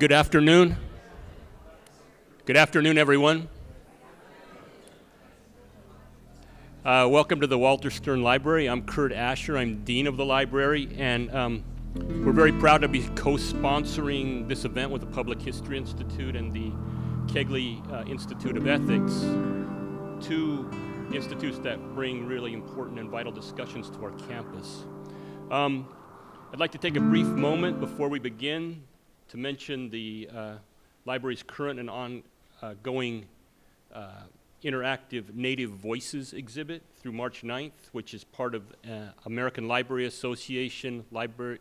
Good afternoon. Good afternoon, everyone. Welcome to the Walter Stern Library. I'm Kurt Asher. I'm Dean of the Library, and we're very proud to be co-sponsoring this event with the Public History Institute and the Kegley Institute of Ethics, two institutes that bring really important and vital discussions to our campus. I'd like to take a brief moment before we begin to mention the library's current and ongoing interactive Native Voices exhibit through March 9th, which is part of American Library Association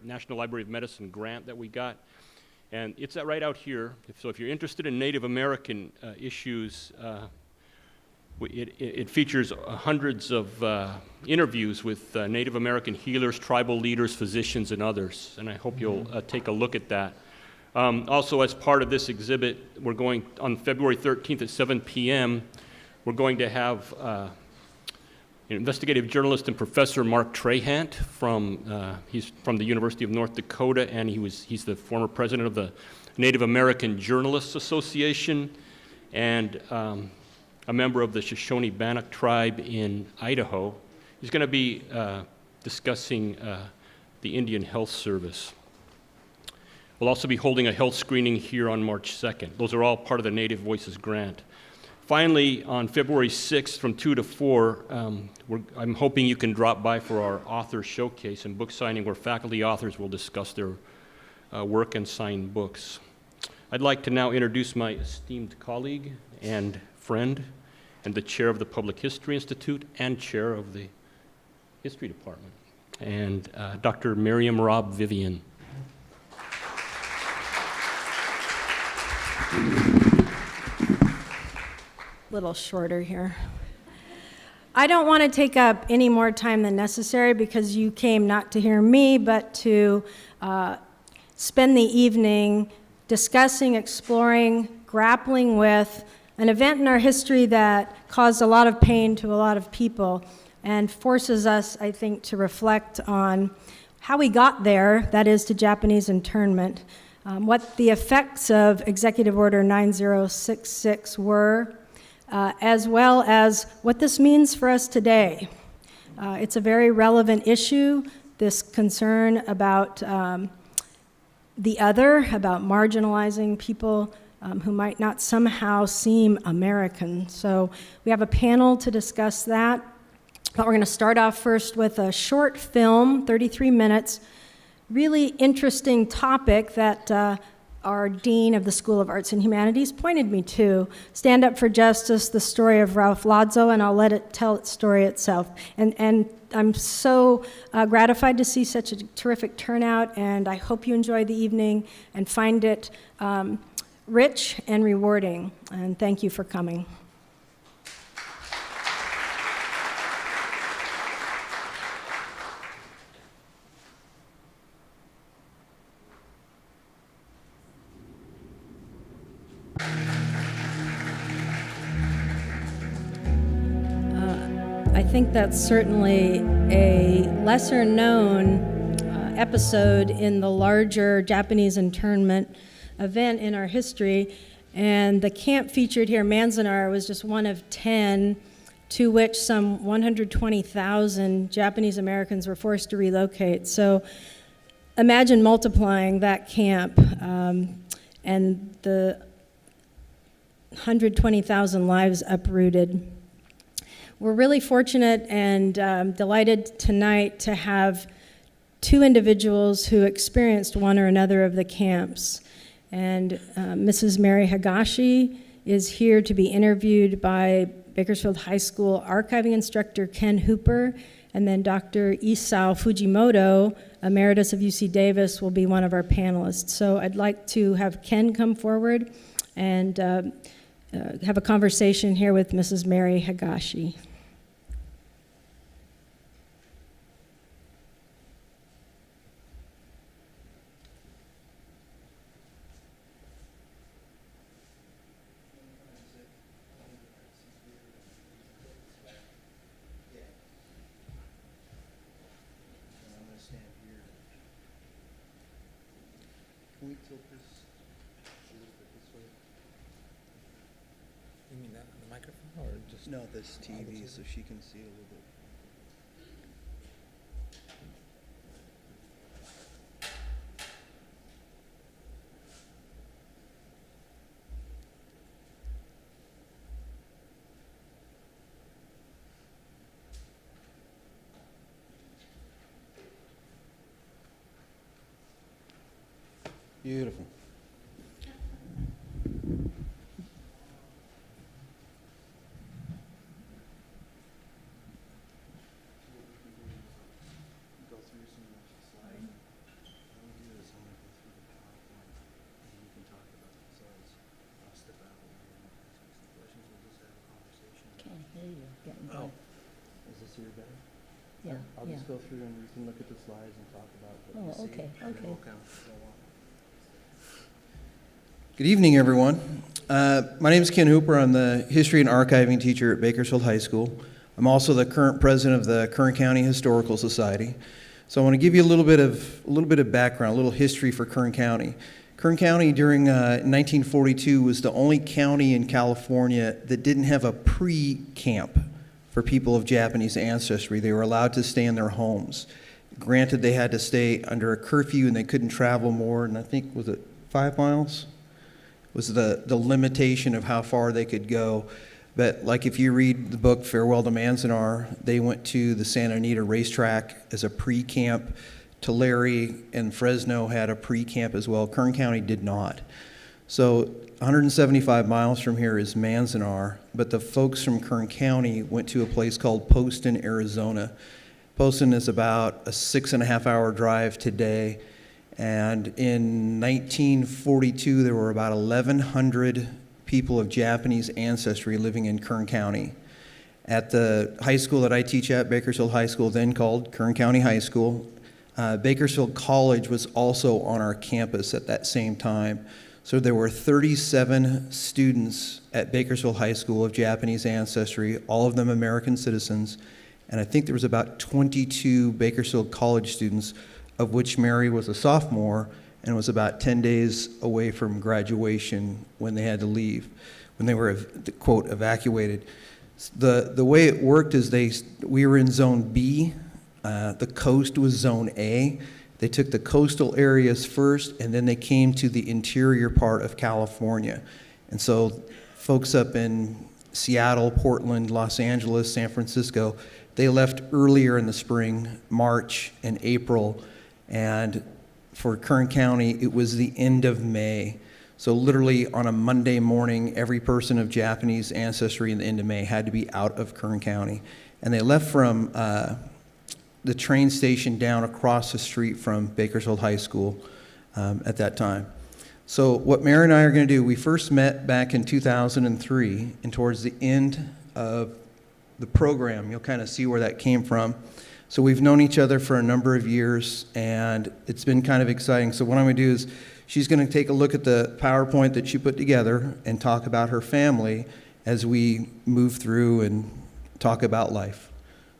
National Library of Medicine grant that we got. And it's right out here. So if you're interested in Native American issues, it features hundreds of interviews with Native American healers, tribal leaders, physicians, and others. And I hope you'll take a look at that. Also, as part of this exhibit, we're going on February 13th at 7 p.m., we're going to have investigative journalist and professor Mark Trahant he's from the University of North Dakota, and he's the former president of the Native American Journalists Association and a member of the Shoshone-Bannock tribe in Idaho. He's going to be discussing the Indian Health Service. We'll also be holding a health screening here on March 2nd. Those are all part of the Native Voices grant. Finally, on February 6th from 2 to 4, I'm hoping you can drop by for our author showcase and book signing where faculty authors will discuss their work and sign books. I'd like to now introduce my esteemed colleague and friend and the chair of the Public History Institute and chair of the History Department, and Dr. Miriam Robb Vivian. Little shorter here. I don't want to take up any more time than necessary because you came not to hear me, but to spend the evening discussing, exploring, grappling with an event in our history that caused a lot of pain to a lot of people and forces us, I think, to reflect on how we got there, that is, to Japanese internment, what the effects of Executive Order 9066 were, as well as what this means for us today. It's a very relevant issue, this concern about the other, about marginalizing people who might not somehow seem American. So we have a panel to discuss that. But we're going to start off first with a short film, 33 minutes, really interesting topic that our Dean of the School of Arts and Humanities pointed me to, Stand Up for Justice, the story of Ralph Lotso, and I'll let it tell its story itself. And I'm so gratified to see such a terrific turnout, and I hope you enjoy the evening and find it rich and rewarding. And thank you for coming. I think that's certainly a lesser-known episode in the larger Japanese internment event in our history. And the camp featured here, Manzanar, was just one of 10 to which some 120,000 Japanese Americans were forced to relocate. So imagine multiplying that camp and the 120,000 lives uprooted. We're really fortunate and delighted tonight to have two individuals who experienced one or another of the camps. And Mrs. Mary Higashi is here to be interviewed by Bakersfield High School archiving instructor Ken Hooper, and then Dr. Isao Fujimoto, emeritus of UC Davis, will be one of our panelists. So I'd like to have Ken come forward and have a conversation here with Mrs. Mary Higashi. Can we tilt this? You mean that on the microphone or just? No, this TV, so she can see a little bit. Beautiful. Go through some of the slides. What we'll do is I'm going to go through the PowerPoint and you can talk about the slides. I'll step out and ask you some questions. We'll just have a conversation. Can't hear you. Getting Oh, bad. is this here better? Yeah, I'll yeah. just go through and we can look at the slides and talk about what Oh, you see. okay, and then okay. we'll kind of go on. Good evening, everyone. My name is Ken Hooper. I'm the history and archiving teacher at Bakersfield High School. I'm also the current president of the Kern County Historical Society. So I want to give you a little bit of background, a little history for Kern County. Kern County during 1942 was the only county in California that didn't have a pre-camp for people of Japanese ancestry. They were allowed to stay in their homes. Granted, they had to stay under a curfew and they couldn't travel more, and I think, was it 5 miles? Was the limitation of how far they could go. But like if you read the book Farewell to Manzanar, they went to the Santa Anita racetrack as a pre-camp. Tulare and Fresno had a pre-camp as well. Kern County did not. So 175 miles from here is Manzanar, but the folks from Kern County went to a place called Poston, Arizona. Poston is about a 6.5-hour drive today. And in 1942, there were about 1,100 people of Japanese ancestry living in Kern County. At the high school that I teach at, Bakersfield High School, then called Kern County High School, Bakersfield College was also on our campus at that same time. So there were 37 students at Bakersfield High School of Japanese ancestry, all of them American citizens. And I think there was about 22 Bakersfield College students, of which Mary was a sophomore and was about 10 days away from graduation when they had to leave, when they were, quote, evacuated. The way it worked is we were in Zone B. The coast was Zone A. They took the coastal areas first, and then they came to the interior part of California. And so folks up in Seattle, Portland, Los Angeles, San Francisco, they left earlier in the spring, March and April. And for Kern County, it was the end of May. So literally on a Monday morning, every person of Japanese ancestry in the end of May had to be out of Kern County. And they left from the train station down across the street from Bakersfield High School at that time. So what Mary and I are going to do, we first met back in 2003, and towards the end of the program, you'll kind of see where that came from. So we've known each other for a number of years, and it's been kind of exciting. So what I'm going to do is she's going to take a look at the PowerPoint that she put together and talk about her family as we move through and talk about life.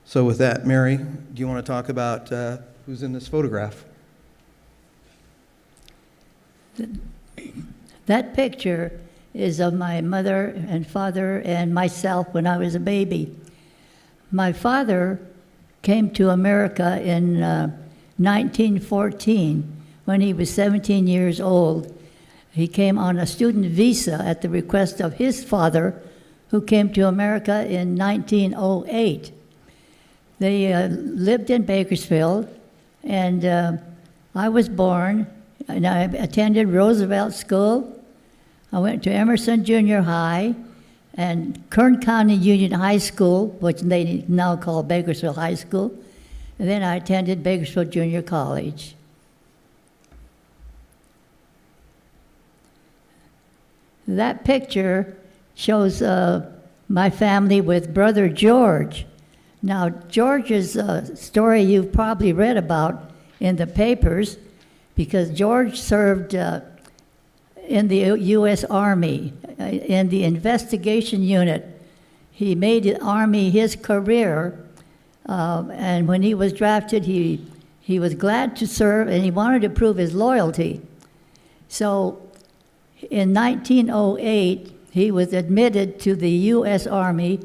So with that, Mary, do you want to talk about who's in this photograph? That picture is of my mother and father and myself when I was a baby. My father came to America in 1914 when he was 17 years old. He came on a student visa at the request of his father, who came to America in 1908. They lived in Bakersfield, and I was born, and I attended Roosevelt School. I went to Emerson Junior High and Kern County Union High School, which they now call Bakersfield High School, and then I attended Bakersfield Junior College. That picture shows my family with brother George. Now, George's story you've probably read about in the papers, because George served in the U.S. Army, in the investigation unit. He made the Army his career, and when he was drafted, he was glad to serve, and he wanted to prove his loyalty. So in 1908, he was admitted to the U.S. Army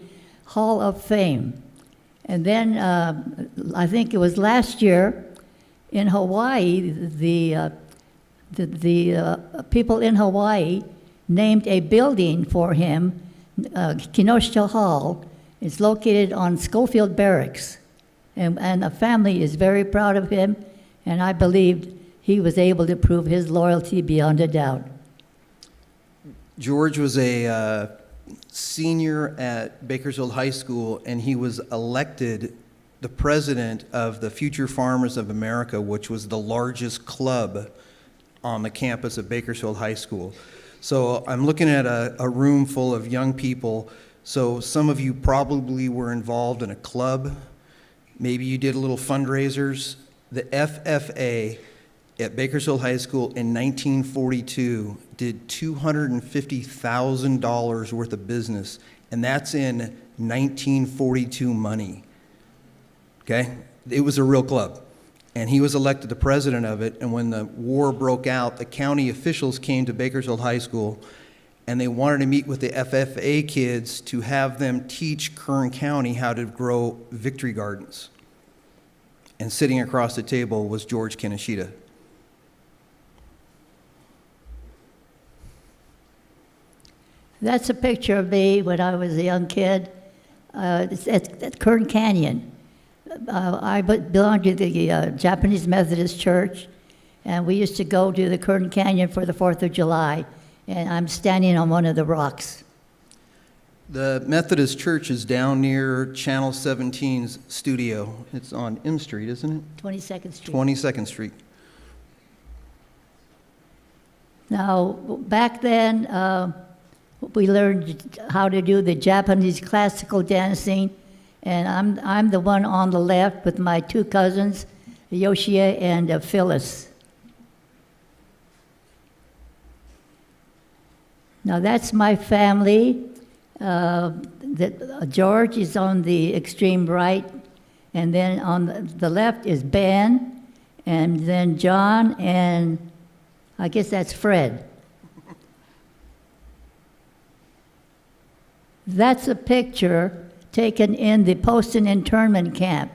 Hall of Fame. And then I think it was last year in Hawaii, the people in Hawaii named a building for him, Kinoshita Hall. It's located on Schofield Barracks. And the family is very proud of him, and I believe he was able to prove his loyalty beyond a doubt. George was a senior at Bakersfield High School, and he was elected the president of the Future Farmers of America, which was the largest club on the campus of Bakersfield High School. So I'm looking at a room full of young people. So some of you probably were involved in a club. Maybe you did a little fundraisers. The FFA at Bakersfield High School in 1942 did $250,000 worth of business, and that's in 1942 money. Okay? It was a real club. And he was elected the president of it, and when the war broke out, the county officials came to Bakersfield High School, and they wanted to meet with the FFA kids to have them teach Kern County how to grow victory gardens. And sitting across the table was George Kinoshita. That's a picture of me when I was a young kid. It's at Kern Canyon. I belonged to the Japanese Methodist Church, and we used to go to the Kern Canyon for the 4th of July, and I'm standing on one of the rocks. The Methodist Church is down near Channel 17's studio. It's on M Street, isn't it? 22nd Street. 22nd Street. Now, back then, we learned how to do the Japanese classical dancing, and I'm the one on the left with my two cousins, Yoshie and Phyllis. Now that's my family. George is on the extreme right, and then on the left is Ben, and then John, and I guess that's Fred. That's a picture taken in the Poston Internment camp.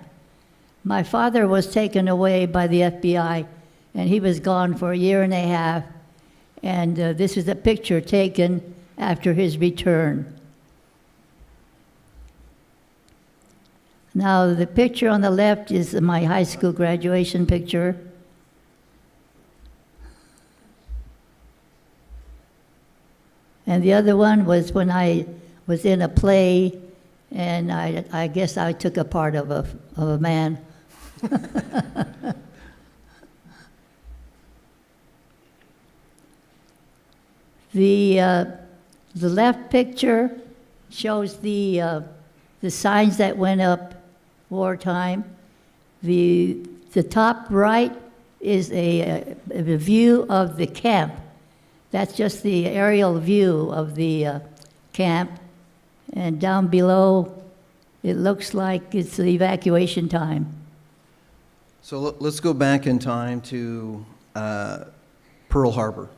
My father was taken away by the FBI, and he was gone for a year and a half, and this is a picture taken after his return. Now, the picture on the left is my high school graduation picture. And the other one was when I was in a play, and I guess I took a part of a man. The left picture shows the signs that went up wartime. The top right is a view of the camp. That's just the aerial view of the camp. And down below, it looks like it's the evacuation time. So let's go back in time to Pearl Harbor.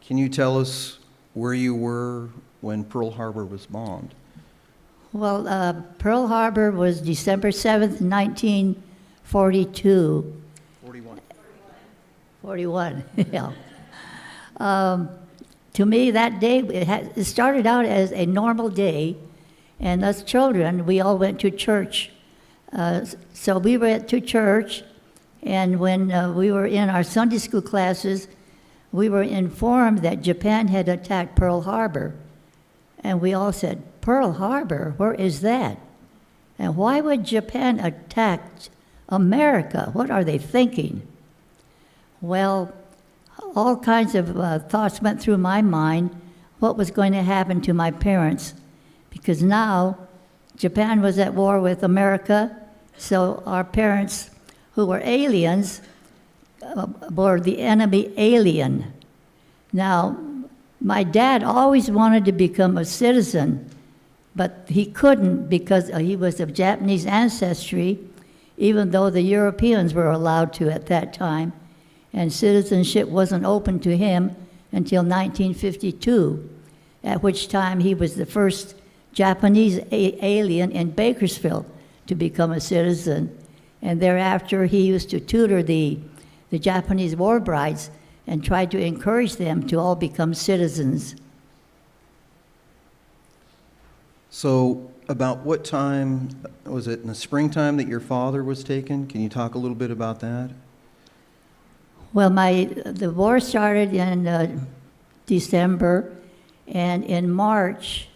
Can you tell us where you were when Pearl Harbor was bombed? Well, Pearl Harbor was December 7th, 1942. 41, yeah. To me, that day, it started out as a normal day, and us children, we all went to church. So we went to church, and when we were in our Sunday school classes, we were informed that Japan had attacked Pearl Harbor. And we all said, Pearl Harbor, where is that? And why would Japan attack America? What are they thinking? Well, all kinds of thoughts went through my mind, what was going to happen to my parents. Because now, Japan was at war with America, so our parents, who were aliens, were the enemy alien. Now, my dad always wanted to become a citizen, but he couldn't because he was of Japanese ancestry, even though the Europeans were allowed to at that time. And citizenship wasn't open to him until 1952. at which time he was the first Japanese alien in Bakersfield to become a citizen. And thereafter, he used to tutor the Japanese war brides and tried to encourage them to all become citizens. So about what time, was it in the springtime that your father was taken? Can you talk a little bit about that? Well, the war started in December, and in March,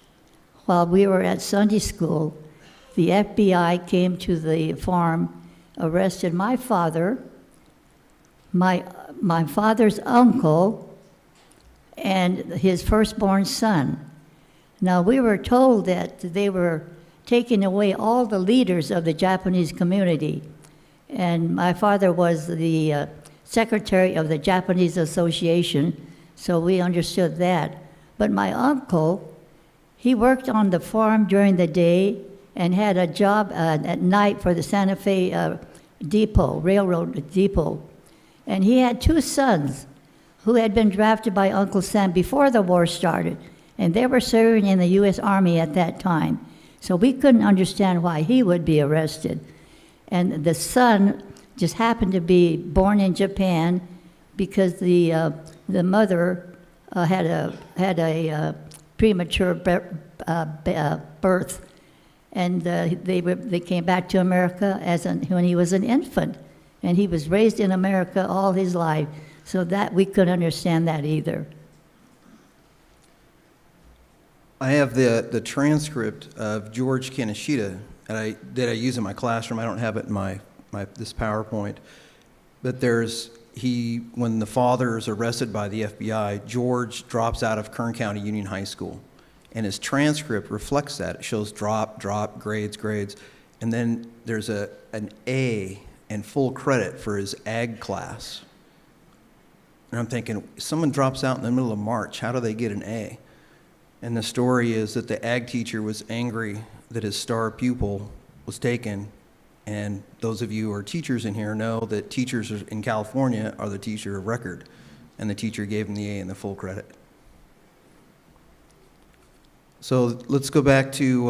while we were at Sunday school, the FBI came to the farm, arrested my father, my father's uncle, and his firstborn son. Now, we were told that they were taking away all the leaders of the Japanese community, and my father was the secretary of the Japanese Association, so we understood that. But my uncle, he worked on the farm during the day and had a job at night for the Santa Fe railroad depot. And he had two sons who had been drafted by Uncle Sam before the war started, and they were serving in the U.S. Army at that time. So we couldn't understand why he would be arrested. And the son just happened to be born in Japan because the mother had a premature birth, and they came back to America when he was an infant, and he was raised in America all his life. So that we couldn't understand that either. I have the transcript of George Kinoshita that I use in my classroom. I don't have it in this PowerPoint, but when the father is arrested by the FBI, George drops out of Kern County Union High School, and his transcript reflects that. It shows drop, grades, and then there's an A and full credit for his ag class. And I'm thinking, someone drops out in the middle of March, how do they get an A? And the story is that the ag teacher was angry that his star pupil was taken. And those of you who are teachers in here know that teachers in California are the teacher of record. And the teacher gave him the A and the full credit. So let's go back to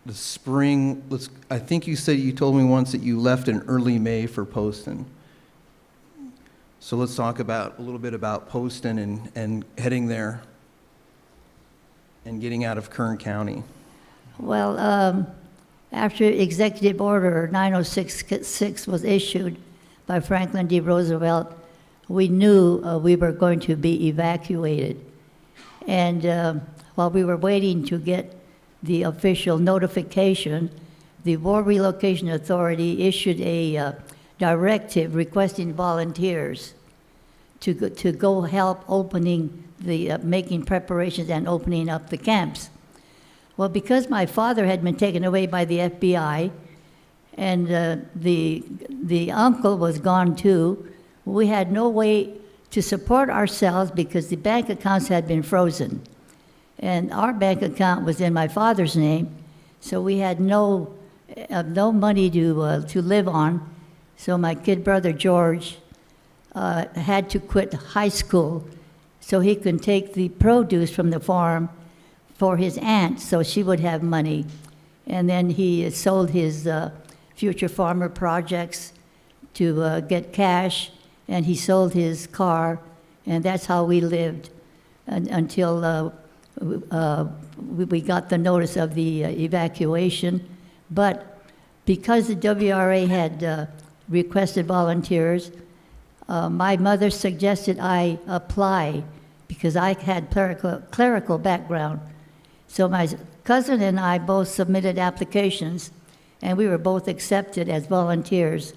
the spring. I think you told me once that you left in early May for Poston. So let's talk a little bit about Poston and heading there and getting out of Kern County. Well, after Executive Order 9066 was issued by Franklin D. Roosevelt, we knew we were going to be evacuated. And while we were waiting to get the official notification, the War Relocation Authority issued a directive requesting volunteers to go help making preparations and opening up the camps. Well, because my father had been taken away by the FBI, and the uncle was gone too, we had no way to support ourselves because the bank accounts had been frozen. And our bank account was in my father's name, so we had no money to live on. So my kid brother George had to quit high school so he could take the produce from the farm for his aunt so she would have money. And then he sold his future farmer projects to get cash, and he sold his car, and that's how we lived until we got the notice of the evacuation. But because the WRA had requested volunteers, my mother suggested I apply because I had clerical background. So my cousin and I both submitted applications, and we were both accepted as volunteers.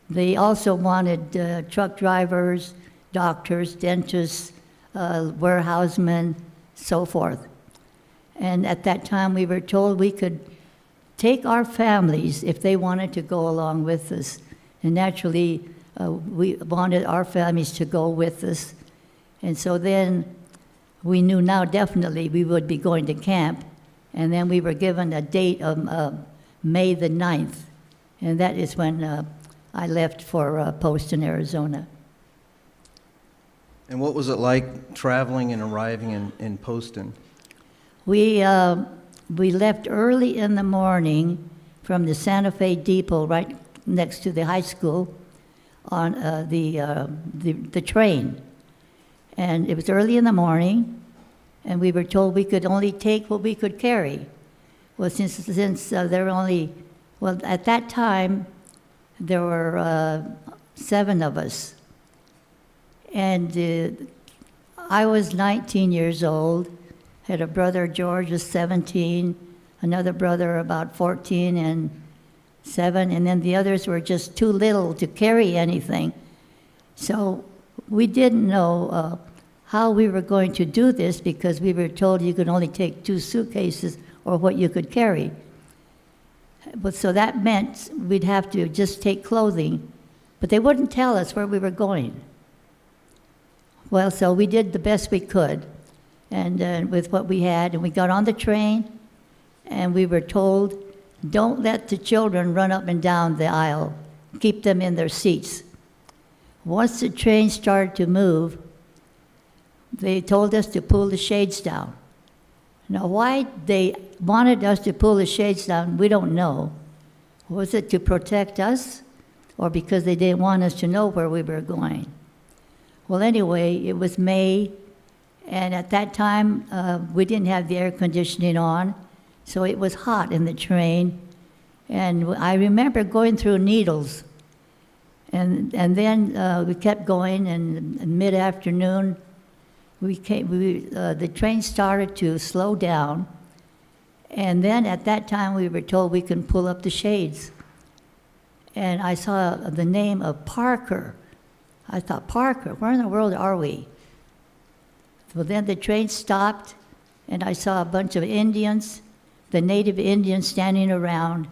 They also wanted truck drivers, doctors, dentists, warehousemen, so forth. And at that time, we were told we could take our families if they wanted to go along with us. And naturally, we wanted our families to go with us. And so then we knew now definitely we would be going to camp. And then we were given a date of May the 9th. And that is when I left for Poston, Arizona. And what was it like traveling and arriving in Poston? We left early in the morning from the Santa Fe Depot right next to the high school on the train. And it was early in the morning, and we were told we could only take what we could carry. Well, since there were only, well, at that time, there were 7 of us. And I was 19 years old, had a brother, George, was 17, another brother about 14 and 7, and then the others were just too little to carry anything. So we didn't know how we were going to do this because we were told you could only take 2 suitcases or what you could carry. But so that meant we'd have to just take clothing, but they wouldn't tell us where we were going. Well, so we did the best we could, and with what we had, and we got on the train, and we were told, don't let the children run up and down the aisle. Keep them in their seats. Once the train started to move, they told us to pull the shades down. Now, why they wanted us to pull the shades down, we don't know. Was it to protect us, or because they didn't want us to know where we were going? Well, anyway, it was May, and at that time, we didn't have the air conditioning on, so it was hot in the train. And I remember going through needles. And then we kept going, and mid-afternoon, the train started to slow down. And then at that time, we were told we can pull up the shades. And I saw the name of Parker. I thought, Parker, where in the world are we? Well, then the train stopped, and I saw a bunch of Indians, the native Indians standing around,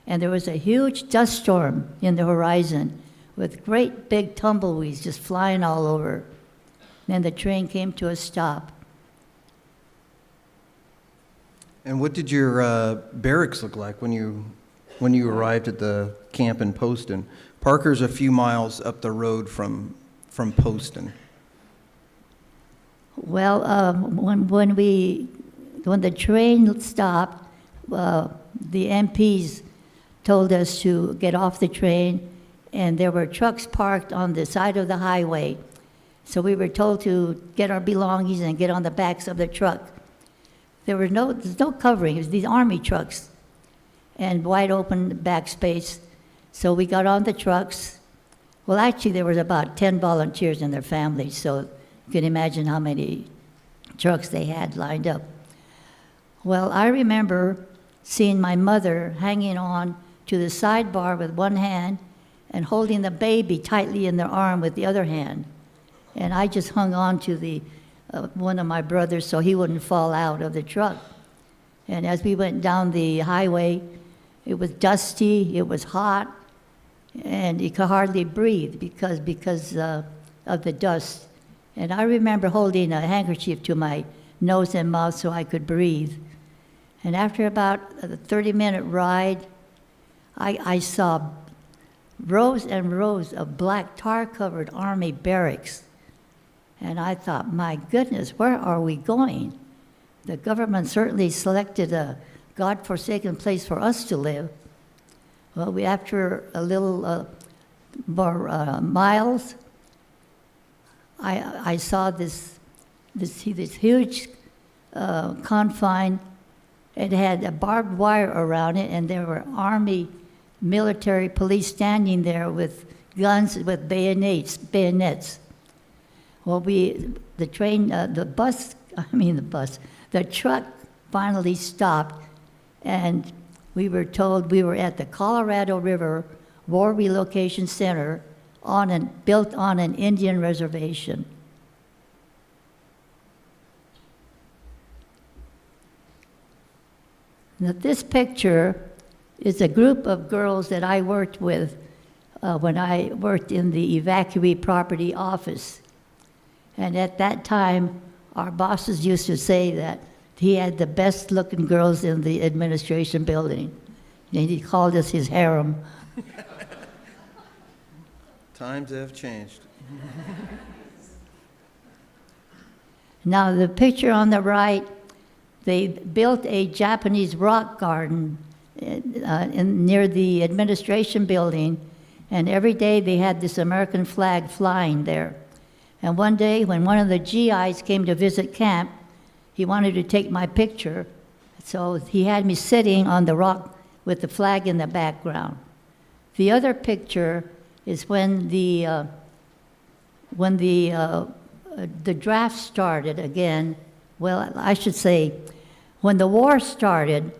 and there was a huge dust storm in the horizon with great big tumbleweeds just flying all over. Then the train came to a stop. And what did your barracks look like when you arrived at the camp in Poston? Parker's a few miles up the road from Poston. Well, when the train stopped, the MPs told us to get off the train, and there were trucks parked on the side of the highway. So we were told to get our belongings and get on the backs of the truck. There's no covering. It was these army trucks and wide open back space. So we got on the trucks. Well, actually, there was about 10 volunteers and their families, so you can imagine how many trucks they had lined up. Well, I remember seeing my mother hanging on to the sidebar with one hand and holding the baby tightly in their arm with the other hand. And I just hung on to one of my brothers so he wouldn't fall out of the truck. And as we went down the highway, it was dusty, it was hot, and you could hardly breathe because of the dust. And I remember holding a handkerchief to my nose and mouth so I could breathe. And after about a 30-minute ride, I saw rows and rows of black tar-covered army barracks. And I thought, my goodness, where are we going? The government certainly selected a God-forsaken place for us to live. Well, after a little more miles, I saw this huge confine. It had a barbed wire around it, and there were army, military police standing there with guns, with bayonets. Well, the truck finally stopped, and we were told we were at the Colorado River War Relocation Center built on an Indian reservation. Now, this picture is a group of girls that I worked with when I worked in the evacuee property office. And at that time, our bosses used to say that he had the best-looking girls in the administration building. And he called us his harem. Times have changed. Now, the picture on the right, they built a Japanese rock garden near the administration building, and every day they had this American flag flying there. And one day, when one of the GIs came to visit camp, he wanted to take my picture, so he had me sitting on the rock with the flag in the background. The other picture is when the draft started again. Well, I should say, when the war started,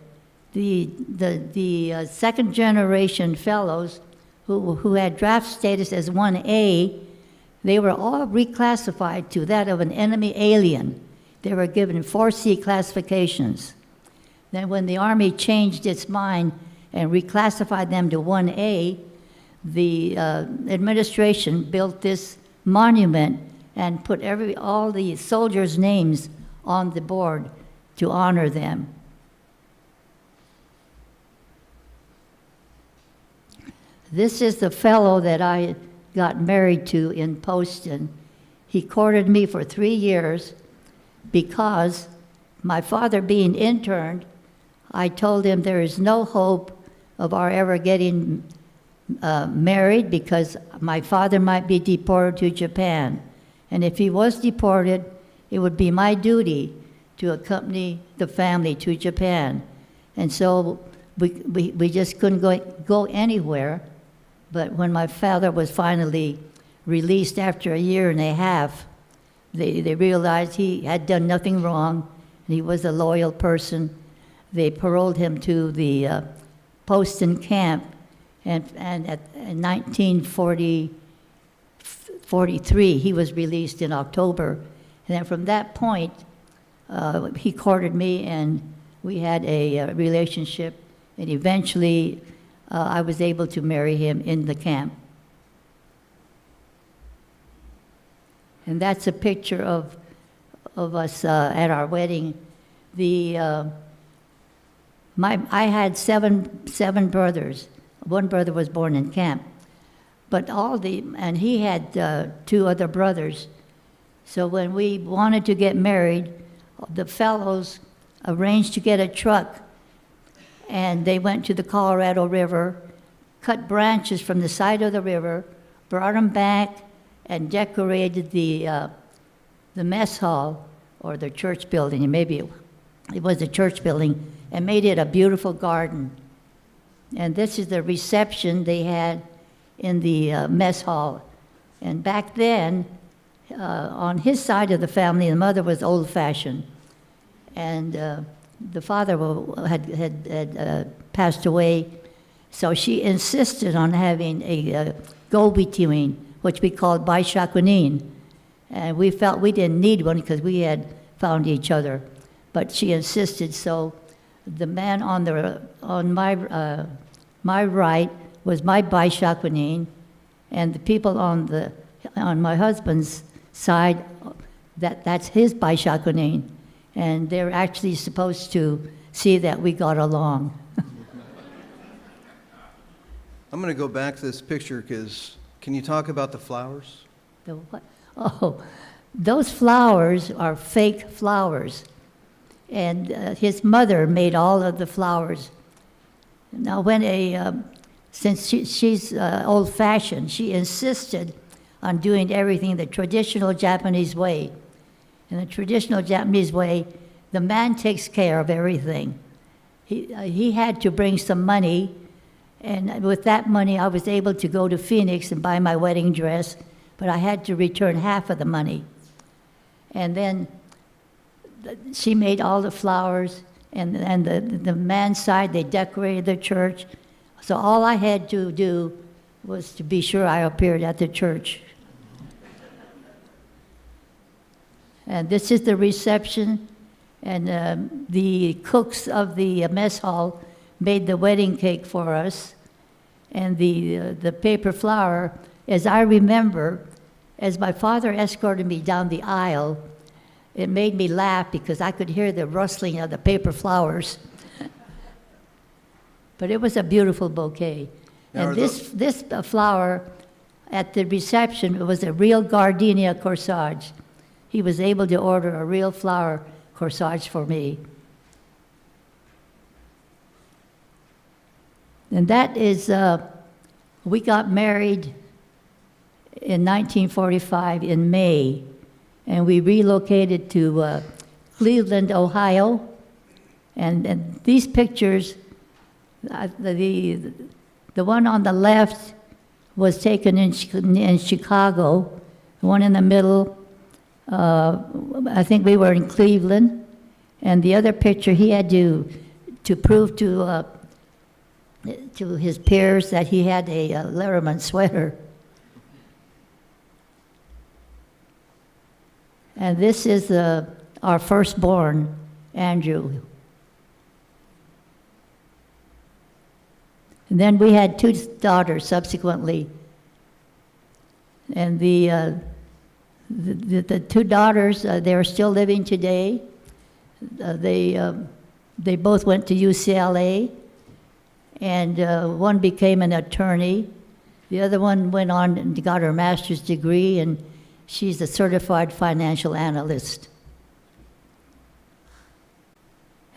the second generation fellows who had draft status as 1A, they were all reclassified to that of an enemy alien. They were given 4C classifications. Then when the Army changed its mind and reclassified them to 1A, the administration built this monument and put all the soldiers' names on the board to honor them. This is the fellow that I got married to in Poston. He courted me for 3 years because my father being interned, I told him there is no hope of our ever getting married because my father might be deported to Japan. And if he was deported, it would be my duty to accompany the family to Japan. And so we just couldn't go anywhere. But when my father was finally released after 1.5 years, they realized he had done nothing wrong, and he was a loyal person. They paroled him to the Poston Camp, and in 1943, he was released in October. And then from that point, he courted me, and we had a relationship, and eventually I was able to marry him in the camp. And that's a picture of us at our wedding. I had seven brothers. One brother was born in camp, and he had 2 other brothers. So when we wanted to get married, the fellows arranged to get a truck, and they went to the Colorado River, cut branches from the side of the river, brought them back, and decorated the mess hall, or the church building, and maybe it was a church building, and made it a beautiful garden. And this is the reception they had in the mess hall. And back then, on his side of the family, the mother was old-fashioned, and the father had passed away, so she insisted on having a go-between, which we called baishakunin. And we felt we didn't need one because we had found each other, but she insisted. So the man on my right was my baishakunin, and the people on my husband's side, that's his baishakunin. And they're actually supposed to see that we got along. I'm going to go back to this picture because can you talk about the flowers? The what? Oh, those flowers are fake flowers. And his mother made all of the flowers. Now, since she's old-fashioned, she insisted on doing everything the traditional Japanese way. In the traditional Japanese way, the man takes care of everything. He had to bring some money, and with that money, I was able to go to Phoenix and buy my wedding dress, but I had to return half of the money. And then she made all the flowers, and the man's side, they decorated the church. So all I had to do was to be sure I appeared at the church. And this is the reception, and the cooks of the mess hall made the wedding cake for us. And the paper flower, as I remember, as my father escorted me down the aisle, it made me laugh because I could hear the rustling of the paper flowers. But it was a beautiful bouquet. Now, And this flower at the reception, it was a real gardenia corsage. he was able to order a real flower corsage for me. And that is, we got married in 1945 in May, and we relocated to Cleveland, Ohio. And these pictures, the one on the left was taken in Chicago. The one in the middle, I think we were in Cleveland. And the other picture, he had to prove to his peers that he had a Letterman sweater. And this is our firstborn, Andrew. And then we had two daughters subsequently. And the two daughters, they are still living today. They both went to UCLA, and one became an attorney. The other one went on and got her master's degree, and she's a certified financial analyst.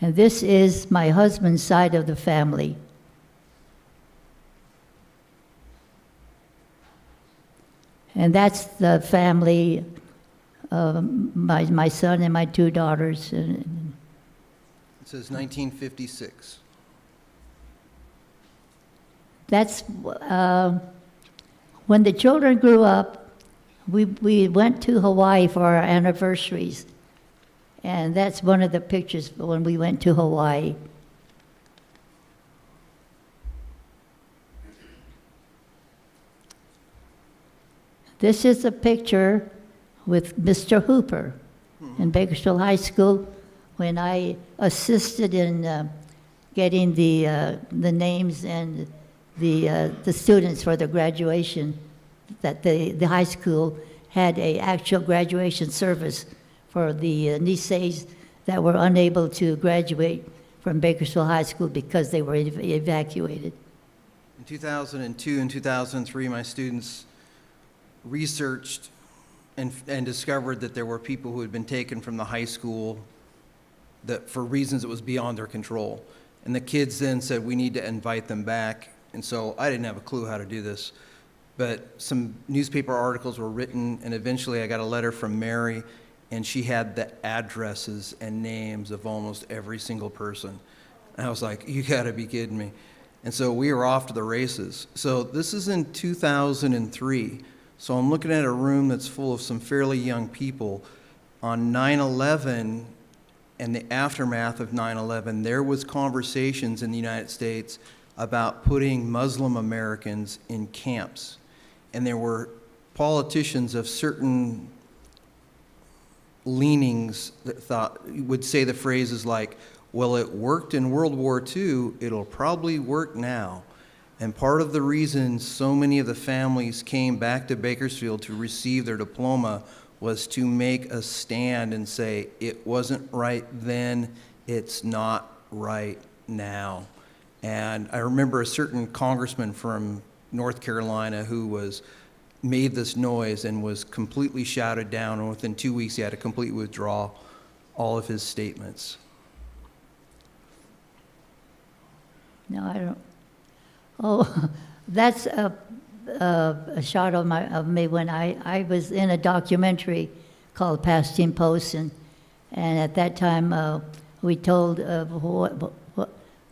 And this is my husband's side of the family. And that's the family of my son and my two daughters. It says 1956. That's when the children grew up, we went to Hawaii for our anniversaries. And that's one of the pictures when we went to Hawaii. This is a picture with Mr. Hooper in Bakersfield High School when I assisted in getting the names and the students for the graduation. That the high school had a actual graduation service for the Niseis that were unable to graduate from Bakersfield High School because they were evacuated. In 2002 and 2003, my students researched and discovered that there were people who had been taken from the high school that for reasons that was beyond their control. And the kids then said, we need to invite them back. And so I didn't have a clue how to do this. But some newspaper articles were written, and eventually I got a letter from Mary, and she had the addresses and names of almost every single person. And I was like, you gotta be kidding me. And so we were off to the races. So this is in 2003. So I'm looking at a room that's full of some fairly young people. On 9/11 and the aftermath of 9/11, there was conversations in the United States about putting Muslim Americans in camps. And there were politicians of certain leanings that would say the phrases like, well, it worked in World War II, it'll probably work now. And part of the reason so many of the families came back to Bakersfield to receive their diploma was to make a stand and say, it wasn't right then, it's not right now. And I remember a certain congressman from North Carolina who made this noise and was completely shouted down, and within 2 weeks he had to completely withdraw all of his statements. No, I don't. Oh, that's a shot of me when I was in a documentary called Poston Camp, and at that time we told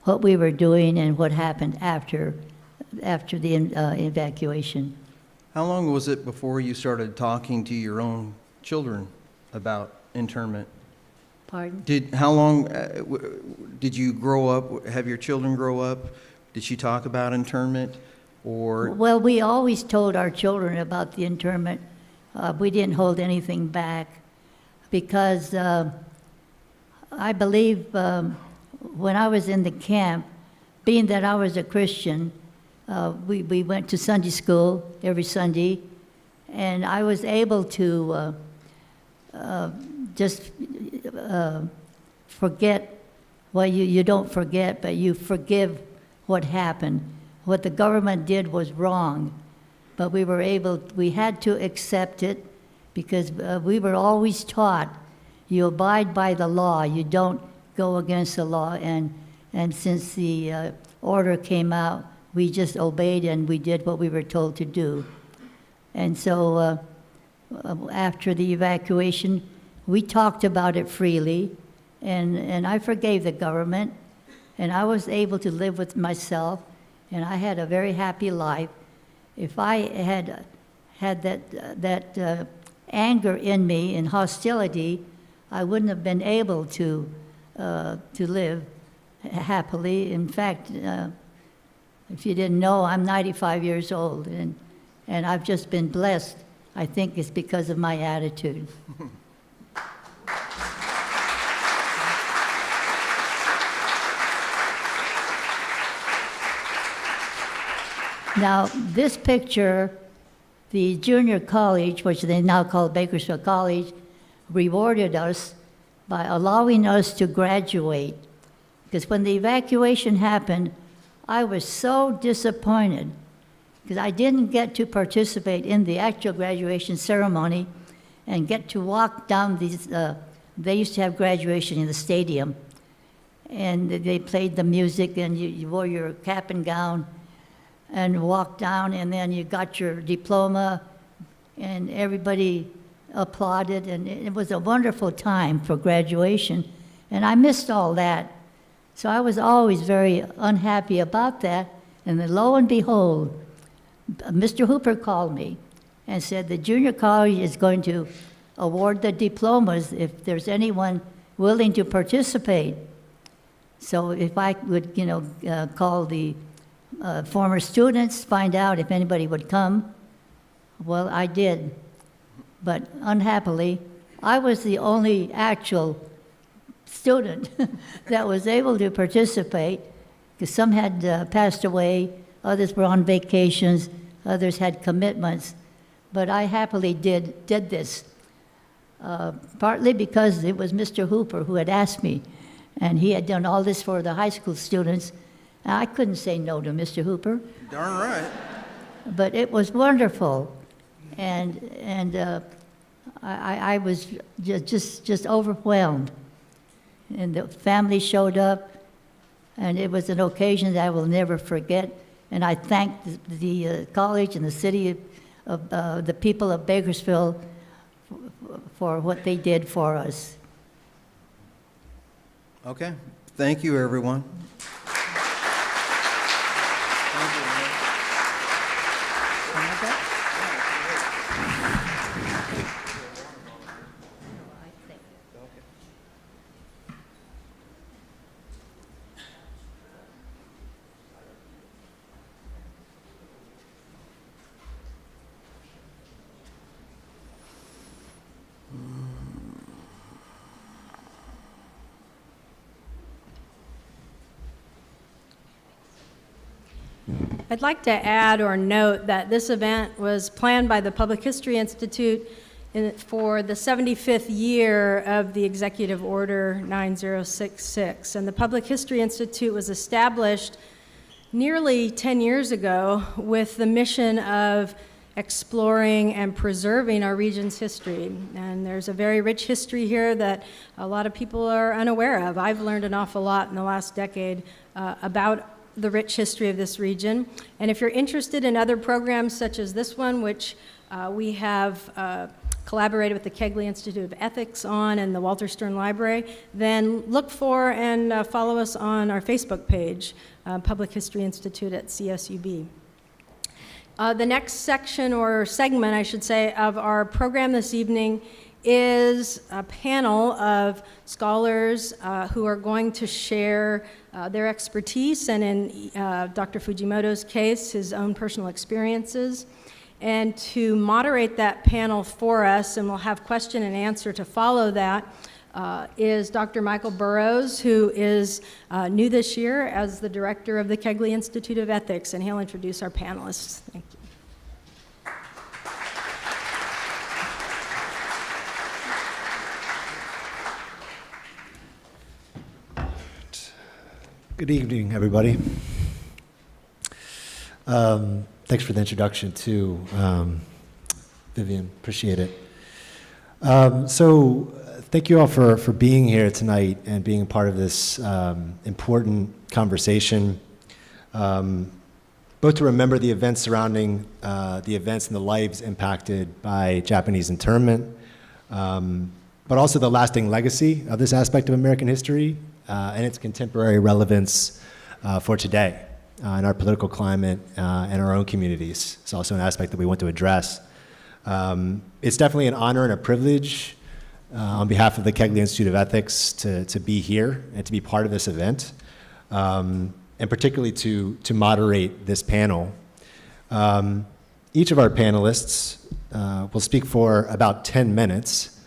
what we were doing and what happened after the evacuation. How long was it before you started talking to your own children about internment? Pardon? How long did you grow up, have your children grow up? Did she talk about internment, or? Well, we always told our children about the internment. We didn't hold anything back because I believe when I was in the camp, being that I was a Christian, we went to Sunday school every Sunday, and I was able to just forget. Well, you don't forget, but you forgive what happened. What the government did was wrong, but we had to accept it because we were always taught you abide by the law, you don't go against the law, and since the order came out, we just obeyed and we did what we were told to do. And so after the evacuation, we talked about it freely, and I forgave the government, and I was able to live with myself, and I had a very happy life. If I had that anger in me and hostility, I wouldn't have been able to live happily. In fact, if you didn't know, I'm 95 years old, and I've just been blessed. I think it's because of my attitude. Now, this picture, the junior college, which they now call Bakersfield College, rewarded us by allowing us to graduate. Because when the evacuation happened, I was so disappointed because I didn't get to participate in the actual graduation ceremony and get to walk down these, they used to have graduation in the stadium, and they played the music, and you wore your cap and gown and walked down, and then you got your diploma, and everybody applauded, and it was a wonderful time for graduation, and I missed all that. So I was always very unhappy about that, and then lo and behold, Mr. Hooper called me and said the junior college is going to award the diplomas if there's anyone willing to participate. So if I would, call the former students, find out if anybody would come. Well, I did. But unhappily, I was the only actual student that was able to participate, because some had passed away, others were on vacations, others had commitments. But I happily did this, partly because it was Mr. Hooper who had asked me, and he had done all this for the high school students. I couldn't say no to Mr. Hooper. Darn right. But it was wonderful, and I was just overwhelmed. And the family showed up, and it was an occasion that I will never forget. And I thank the college and the city of the people of Bakersfield for what they did for us. Okay. Thank you, everyone. I'd like to add or note that this event was planned by the Public History Institute for the 75th year of the Executive Order 9066. And the Public History Institute was established nearly 10 years ago with the mission of exploring and preserving our region's history. And there's a very rich history here that a lot of people are unaware of. I've learned an awful lot in the last decade about the rich history of this region. And if you're interested in other programs such as this one, which we have collaborated with the Kegley Institute of Ethics on and the Walter Stern Library, then look for and follow us on our Facebook page, Public History Institute at CSUB. The next section, or segment, I should say, of our program this evening is a panel of scholars who are going to share their expertise, and in Dr. Fujimoto's case, his own personal experiences. And to moderate that panel for us, and we'll have question and answer to follow that, is Dr. Michael Burrows, who is new this year as the director of the Kegley Institute of Ethics, and he'll introduce our panelists. Thank you. Good evening, everybody. Thanks for the introduction, too, Vivian. Appreciate it. Thank you all for being here tonight and being part of this important conversation, both to remember the events surrounding the events and the lives impacted by Japanese internment, but also the lasting legacy of this aspect of American history and its contemporary relevance for today in our political climate and our own communities. It's also an aspect that we want to address. It's definitely an honor and a privilege on behalf of the Kegley Institute of Ethics to be here and to be part of this event, and particularly to moderate this panel. Each of our panelists will speak for about 10 minutes,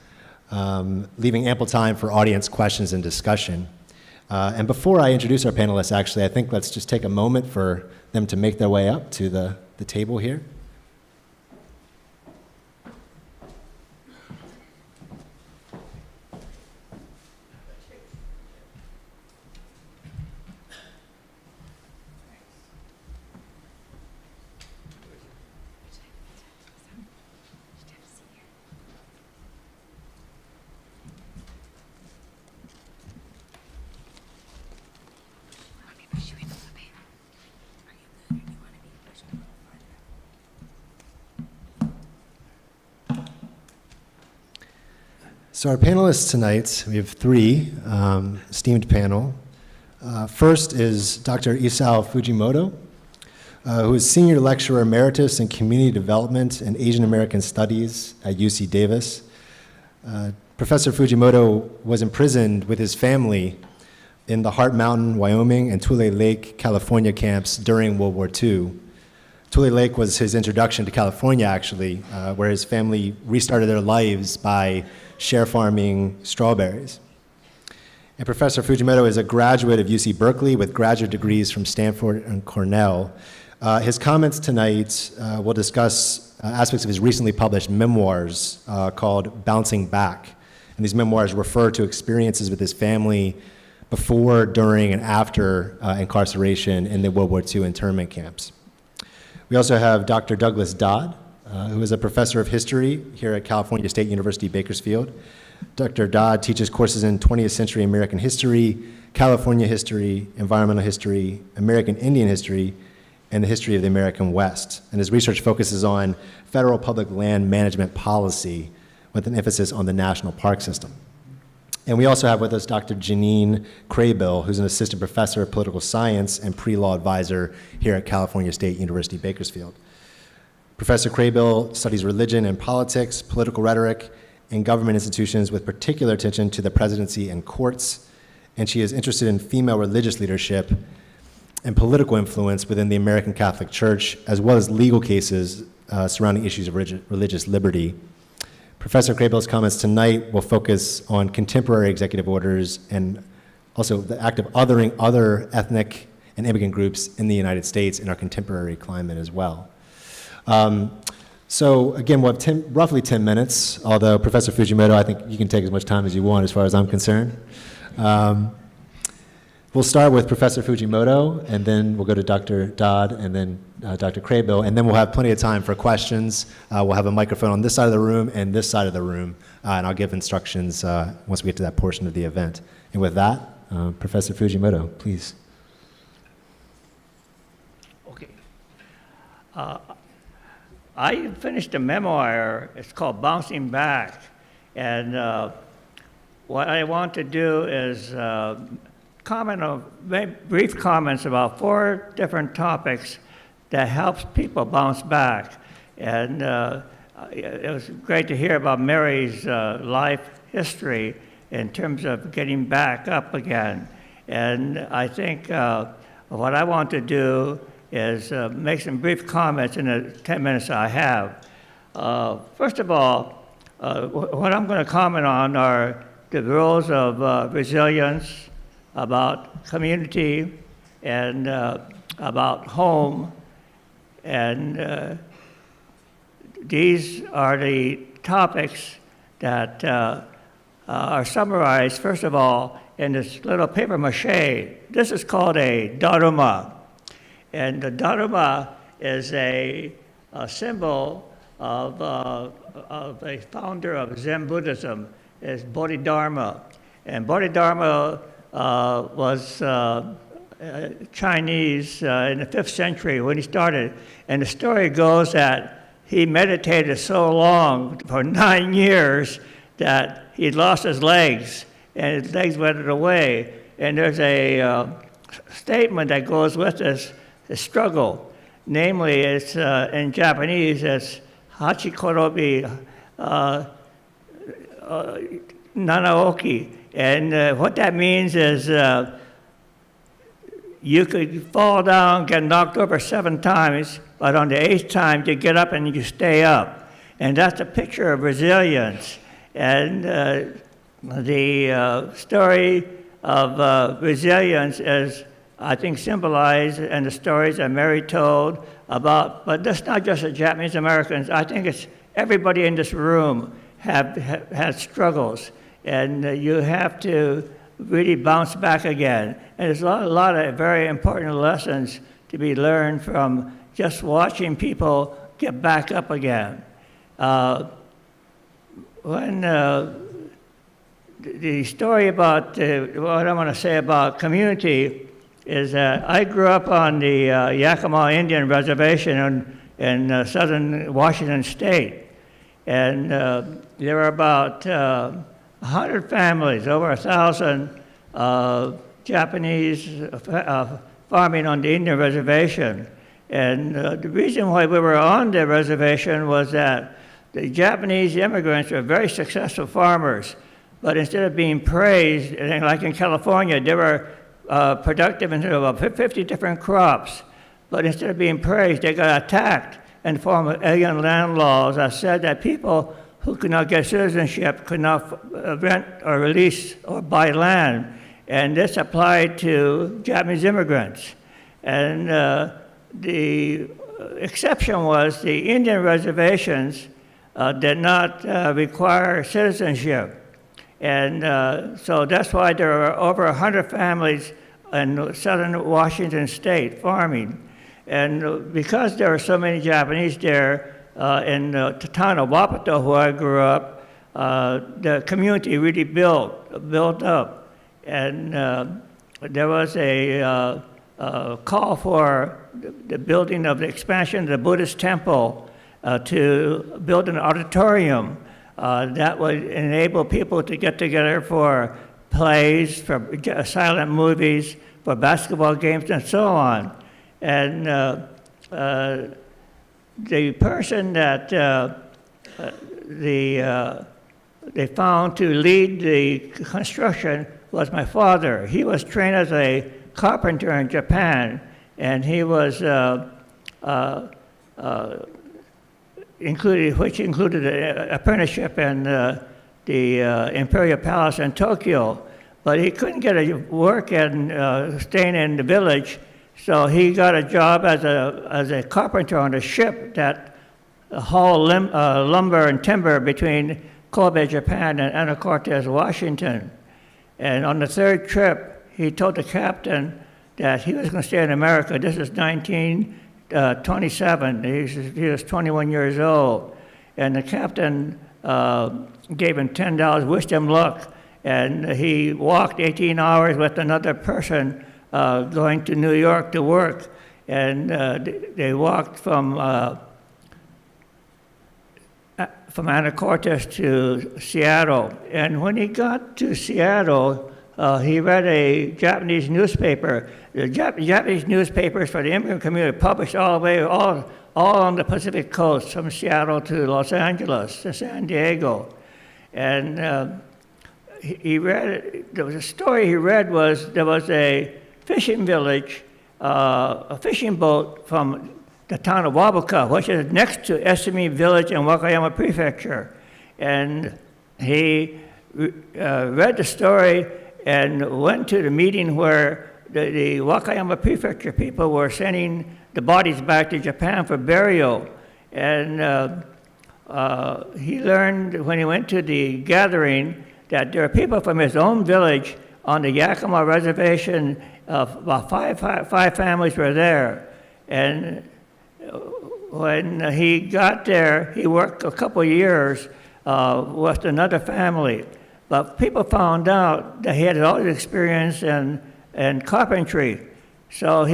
leaving ample time for audience questions and discussion. And before I introduce our panelists, actually, I think let's just take a moment for them to make their way up to the table here. So our panelists tonight, we have three esteemed panel. First is Dr. Isao Fujimoto, who is Senior Lecturer Emeritus in Community Development and Asian American Studies at UC Davis. Professor Fujimoto was imprisoned with his family in the Heart Mountain, Wyoming, and Tule Lake, California camps during World War II. Tule Lake was his introduction to California, actually, where his family restarted their lives by share farming strawberries. And Professor Fujimoto is a graduate of UC Berkeley with graduate degrees from Stanford and Cornell. His comments tonight will discuss aspects of his recently published memoirs called Bouncing Back. And these memoirs refer to experiences with his family before, during, and after incarceration in the World War II internment camps. We also have Dr. Douglas Dodd, who is a professor of history here at California State University, Bakersfield. Dr. Dodd teaches courses in 20th century American history, California history, environmental history, American Indian history, and the history of the American West. And his research focuses on federal public land management policy with an emphasis on the national park system. And we also have with us Dr. Janine Craybill, who's an assistant professor of political science and pre-law advisor here at California State University, Bakersfield. Professor Craybill studies religion and politics, political rhetoric, and government institutions with particular attention to the presidency and courts, and she is interested in female religious leadership and political influence within the American Catholic Church, as well as legal cases surrounding issues of religious liberty. Professor Craybill's comments tonight will focus on contemporary executive orders and also the act of othering other ethnic and immigrant groups in the United States in our contemporary climate as well. So again, we'll have roughly 10 minutes, although Professor Fujimoto, I think you can take as much time as you want as far as I'm concerned. We'll start with Professor Fujimoto, and then we'll go to Dr. Dodd, and then Dr. Craybill, and then we'll have plenty of time for questions. We'll have a microphone on this side of the room and this side of the room, and I'll give instructions once we get to that portion of the event. And with that, Professor Fujimoto, please. Okay. I finished a memoir. It's called Bouncing Back. And what I want to do is make brief comments about 4 different topics that helps people bounce back. And it was great to hear about Mary's life history in terms of getting back up again. And I think what I want to do is make some brief comments in the 10 minutes I have. First of all, what I'm going to comment on are the rules of resilience, about community, and about home. And these are the topics that are summarized, first of all, in this little paper mache. This is called a daruma. And the daruma is a symbol of a founder of Zen Buddhism, is Bodhidharma. And Bodhidharma was Chinese in the 5th century when he started. And the story goes that he meditated so long, for 9 years, that he lost his legs, and his legs withered away. And there's a statement that goes with this struggle. Namely, it's in Japanese, it's Hachikorobi Nanaoki. And what that means is you could fall down, get knocked over 7 times, but on the 8th time you get up and you stay up. And that's a picture of resilience. And the story of resilience is, I think, symbolized in the stories that Mary told about, but that's not just the Japanese Americans. I think it's everybody in this room have had struggles, and you have to really bounce back again. And there's a lot of very important lessons to be learned from just watching people get back up again. When the story about what I want to say about community is that I grew up on the Yakima Indian Reservation in southern Washington State. And there were about 100 families, over 1,000 Japanese farming on the Indian Reservation. And the reason why we were on the reservation was that the Japanese immigrants were very successful farmers, but instead of being praised, like in California, they were productive in about 50 different crops, but instead of being praised, they got attacked in the form of alien land laws that said that people who could not get citizenship could not rent or release or buy land. And this applied to Japanese immigrants. And the exception was the Indian reservations did not require citizenship. And so that's why there are over 100 families in southern Washington State farming. And because there are so many Japanese there, in the town of Wapato, where I grew up, the community really built up. And there was a call for the building of the expansion of the Buddhist temple to build an auditorium that would enable people to get together for plays, for silent movies, for basketball games, and so on. And the person that they found to lead the construction was my father. He was trained as a carpenter in Japan, and he was which included an apprenticeship in the Imperial Palace in Tokyo. But he couldn't get a work in staying in the village, so he got a job as a carpenter on a ship that hauled lumber and timber between Kobe, Japan, and Anacortes, Washington. And on the 3rd trip, he told the captain that he was going to stay in America. This is 1927. He was 21 years old. And the captain gave him $10, wished him luck. And he walked 18 hours with another person going to New York to work. And they walked from Anacortes to Seattle. And when he got to Seattle, he read a Japanese newspaper. The Japanese newspapers for the immigrant community published all the way, all on the Pacific coast, from Seattle to Los Angeles to San Diego. And he read, there was a story he read was, there was a fishing village, a fishing boat from the town of Wabuka, which is next to Esumi Village in Wakayama Prefecture. And he read the story and went to the meeting where the Wakayama Prefecture people were sending the bodies back to Japan for burial. And he learned when he went to the gathering that there are people from his own village on the Yakima Reservation. About five families were there. And when he got there, he worked a couple of years with another family. But people found out that he had all this experience in carpentry. So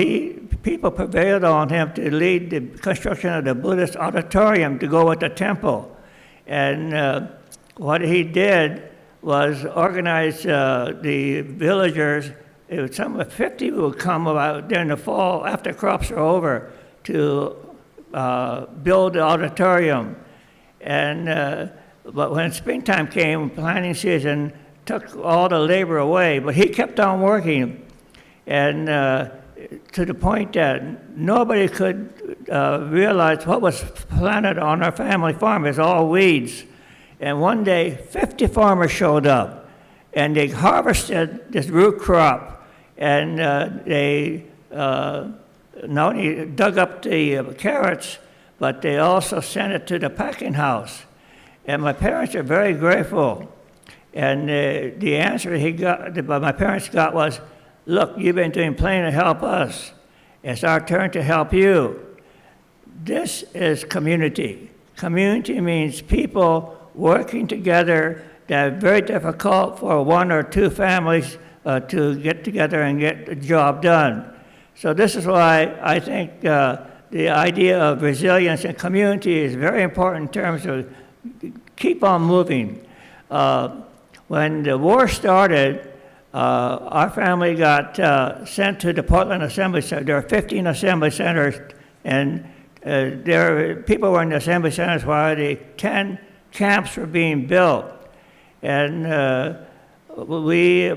people prevailed on him to lead the construction of the Buddhist auditorium to go with the temple. And what he did was organize the villagers. It was some 50 would come about during the fall after crops are over to build the auditorium. And but when springtime came, planting season took all the labor away. But he kept on working, and to the point that nobody could realize what was planted on our family farm. It's all weeds. And one day, 50 farmers showed up, and they harvested this root crop, and they not only dug up the carrots, but they also sent it to the packing house. And my parents are very grateful. And the answer my parents got was, look, you've been doing plenty to help us. It's our turn to help you. This is community. Community means people working together. That is very difficult for one or two families to get together and get the job done. So this is why I think the idea of resilience and community is very important in terms of keep on moving. When the war started, our family got sent to the Portland Assembly Center. There are 15 assembly centers, and people were in the assembly centers while the 10 camps were being built. And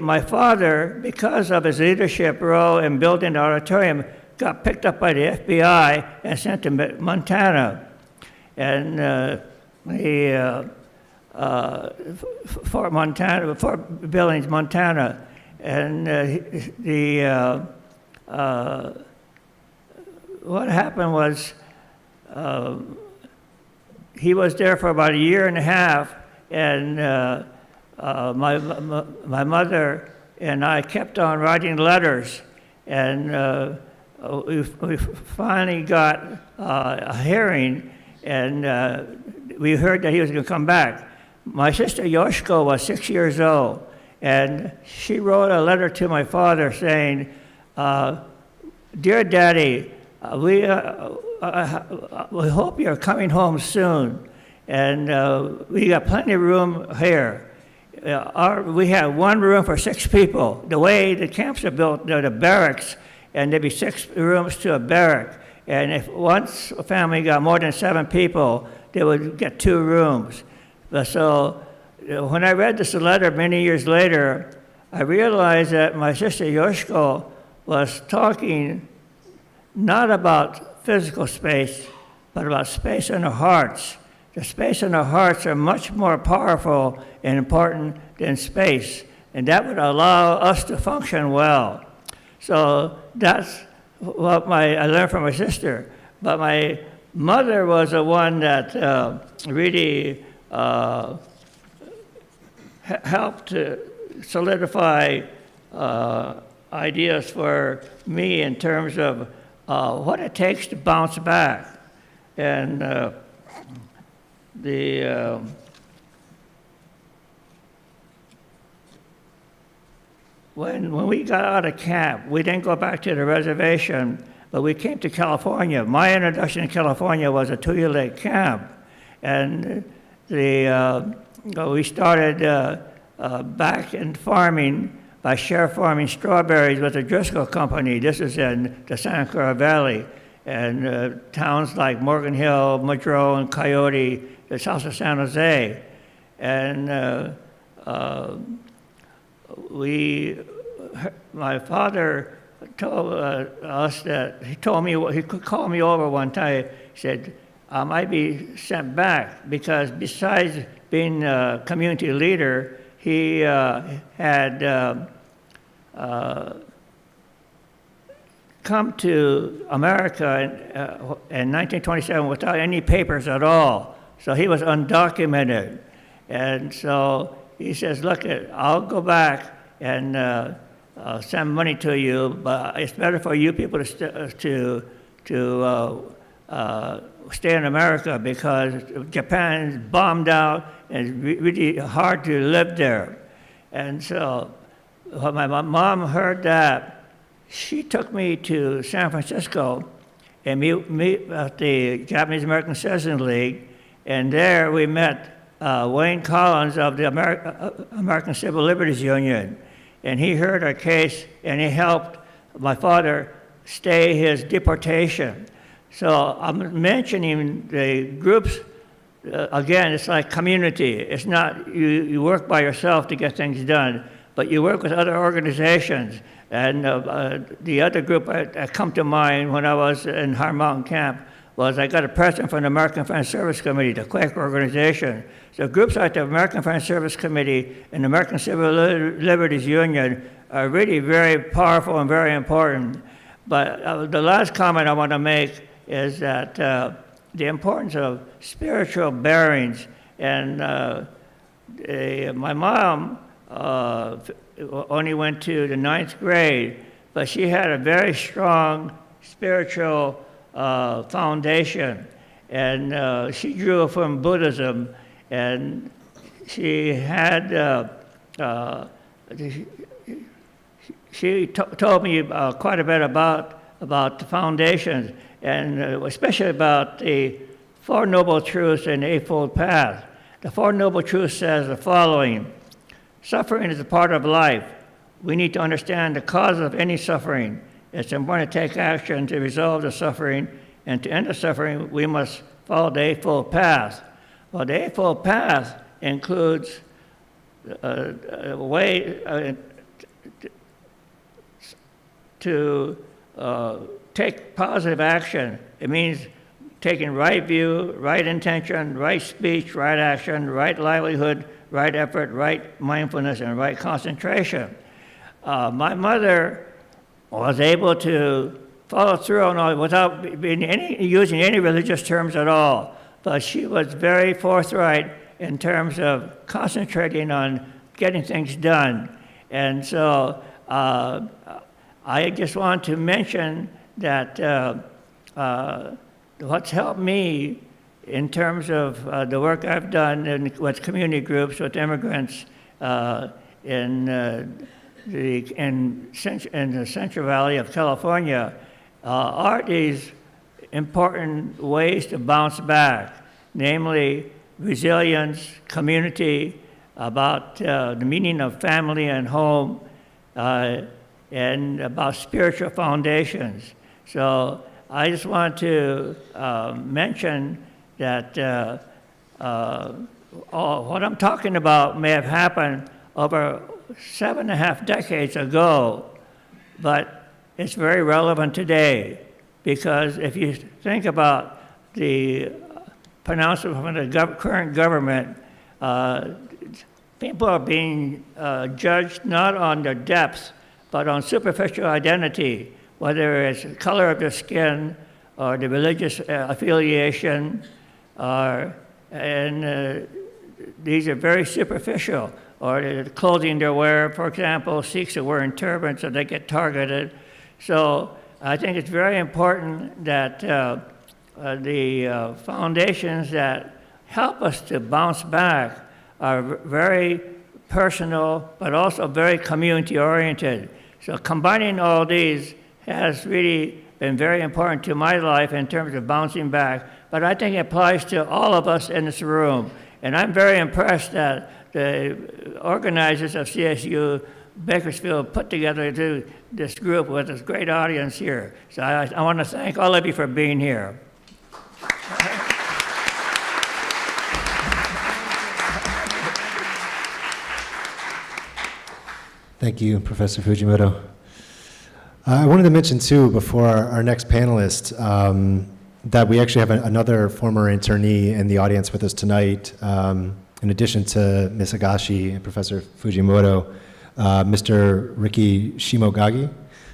my father, because of his leadership role in building the auditorium, got picked up by the FBI and sent to Montana. And Fort Billings, Montana, and what happened was he was there for about a year and a half, and my mother and I kept on writing letters, and we finally got a hearing, and we heard that he was going to come back. My sister Yoshiko was 6 years old, and she wrote a letter to my father saying, "Dear Daddy, we hope you're coming home soon, and we got plenty of room here. We have one room for 6 people. The way the camps are built, they're the barracks, and there'd be 6 rooms to a barrack. And if once a family got more than 7 people, they would get 2 rooms." So when I read this letter many years later, I realized that my sister Yoshiko was talking not about physical space, but about space in our hearts. The space in our hearts are much more powerful and important than space, and that would allow us to function well. So that's what I learned from my sister. But my mother was the one that really helped to solidify ideas for me in terms of what it takes to bounce back. And when we got out of camp, we didn't go back to the reservation, but we came to California. My introduction to California was a Tuya Lake camp. And we started back in farming by share farming strawberries with the Driscoll Company. This is in the Santa Clara Valley. And towns like Morgan Hill, Madro, and Coyote, the south of San Jose. And my father told us that he could call me over one time. He said, I might be sent back because besides being a community leader, he had come to America in 1927 without any papers at all. So he was undocumented. And so he says, look, I'll go back and send money to you, but it's better for you people to stay in America because Japan is bombed out and it's really hard to live there. And so when my mom heard that, she took me to San Francisco and meet at the Japanese American Citizens League, and there we met Wayne Collins of the American Civil Liberties Union, and he heard our case and he helped my father stay his deportation. So I'm mentioning the groups, again, it's like community. It's not you work by yourself to get things done, but you work with other organizations. And the other group that come to mind when I was in Hard Mountain Camp was I got a president from the American Friends Service Committee, the Quaker organization. So groups like the American Friends Service Committee and the American Civil Liberties Union are really very powerful and very important. But the last comment I want to make is that the importance of spiritual bearings. And my mom only went to the 9th grade, but she had a very strong spiritual foundation. And she drew from Buddhism, and she had, she told me quite a bit about the foundations, and especially about the Four Noble Truths and the Eightfold Path. The Four Noble Truths says the following: suffering is a part of life. We need to understand the cause of any suffering. It's important to take action to resolve the suffering, and to end the suffering, we must follow the Eightfold Path. Well, the Eightfold Path includes a way to take positive action. It means taking right view, right intention, right speech, right action, right livelihood, right effort, right mindfulness, and right concentration. My mother was able to follow through on all without using any religious terms at all, but she was very forthright in terms of concentrating on getting things done. And so I just want to mention that what's helped me in terms of the work I've done with community groups, with immigrants in the Central Valley of California, are these important ways to bounce back, namely resilience, community, about the meaning of family and home, and about spiritual foundations. So I just want to mention that what I'm talking about may have happened over 7.5 decades ago, but it's very relevant today, because if you think about the pronouncement from the current government, people are being judged not on their depth, but on superficial identity, whether it's the color of their skin or the religious affiliation, and these are very superficial, or the clothing they wear. For example, Sikhs are wearing turbans, so they get targeted. So I think it's very important that the foundations that help us to bounce back are very personal, but also very community-oriented. So combining all these has really been very important to my life in terms of bouncing back, but I think it applies to all of us in this room. And I'm very impressed that the organizers of CSU Bakersfield put together this group with this great audience here. So I want to thank all of you for being here. Thank you, Professor Fujimoto. I wanted to mention, too, before our next panelist, that we actually have another former internee in the audience with us tonight. In addition to Ms. Higashi and Professor Fujimoto, Mr. Riki Shimogagi.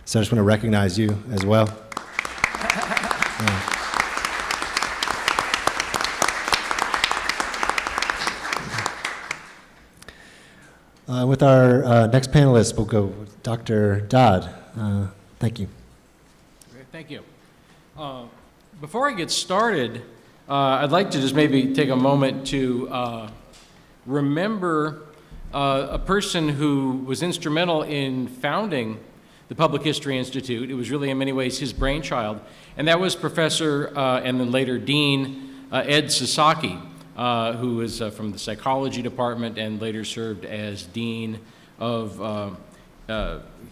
So I just want to recognize you as well. With our next panelist, we'll go with Dr. Dodd. Thank you. Great, thank you. Before I get started, I'd like to just maybe take a moment to remember a person who was instrumental in founding the Public History Institute. It was really in many ways his brainchild, and that was Professor and then later Dean Ed Sasaki, who was from the psychology department and later served as Dean of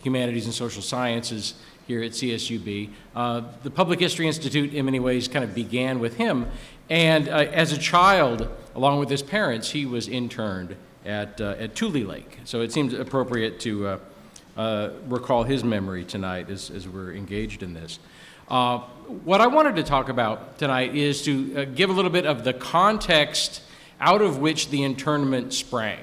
Humanities and Social Sciences here at CSUB. The Public History Institute in many ways kind of began with him, and as a child, along with his parents, he was interned at Tule Lake. So it seems appropriate to recall his memory tonight as we're engaged in this. What I wanted to talk about tonight is to give a little bit of the context out of which the internment sprang.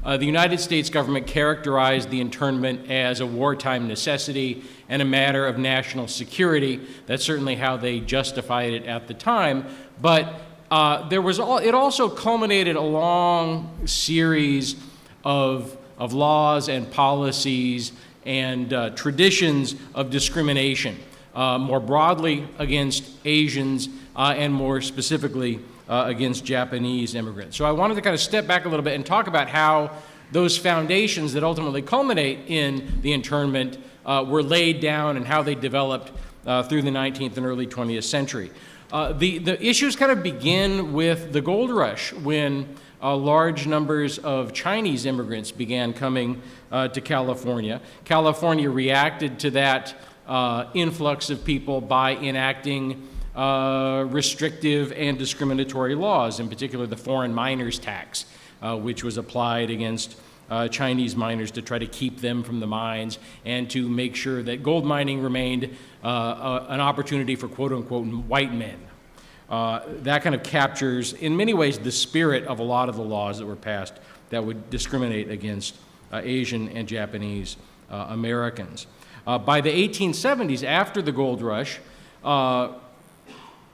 The United States government characterized the internment as a wartime necessity and a matter of national security. That's certainly how they justified it at the time. But it also culminated a long series of laws and policies and traditions of discrimination, more broadly against Asians and more specifically against Japanese immigrants. So I wanted to kind of step back a little bit and talk about how those foundations that ultimately culminate in the internment were laid down and how they developed through the 19th and early 20th century. The issues kind of begin with the gold rush when large numbers of Chinese immigrants began coming to California. California reacted to that influx of people by enacting restrictive and discriminatory laws, in particular the foreign miners tax, which was applied against Chinese miners to try to keep them from the mines and to make sure that gold mining remained an opportunity for quote-unquote white men. That kind of captures, in many ways, the spirit of a lot of the laws that were passed that would discriminate against Asian and Japanese Americans. By the 1870s, after the gold rush,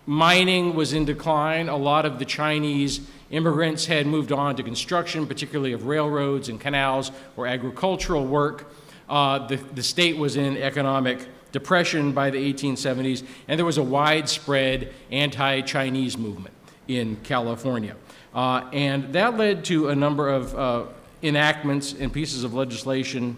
mining was in decline. A lot of the Chinese immigrants had moved on to construction, particularly of railroads and canals or agricultural work. The state was in economic depression by the 1870s, and there was a widespread anti-Chinese movement in California. And that led to a number of enactments and pieces of legislation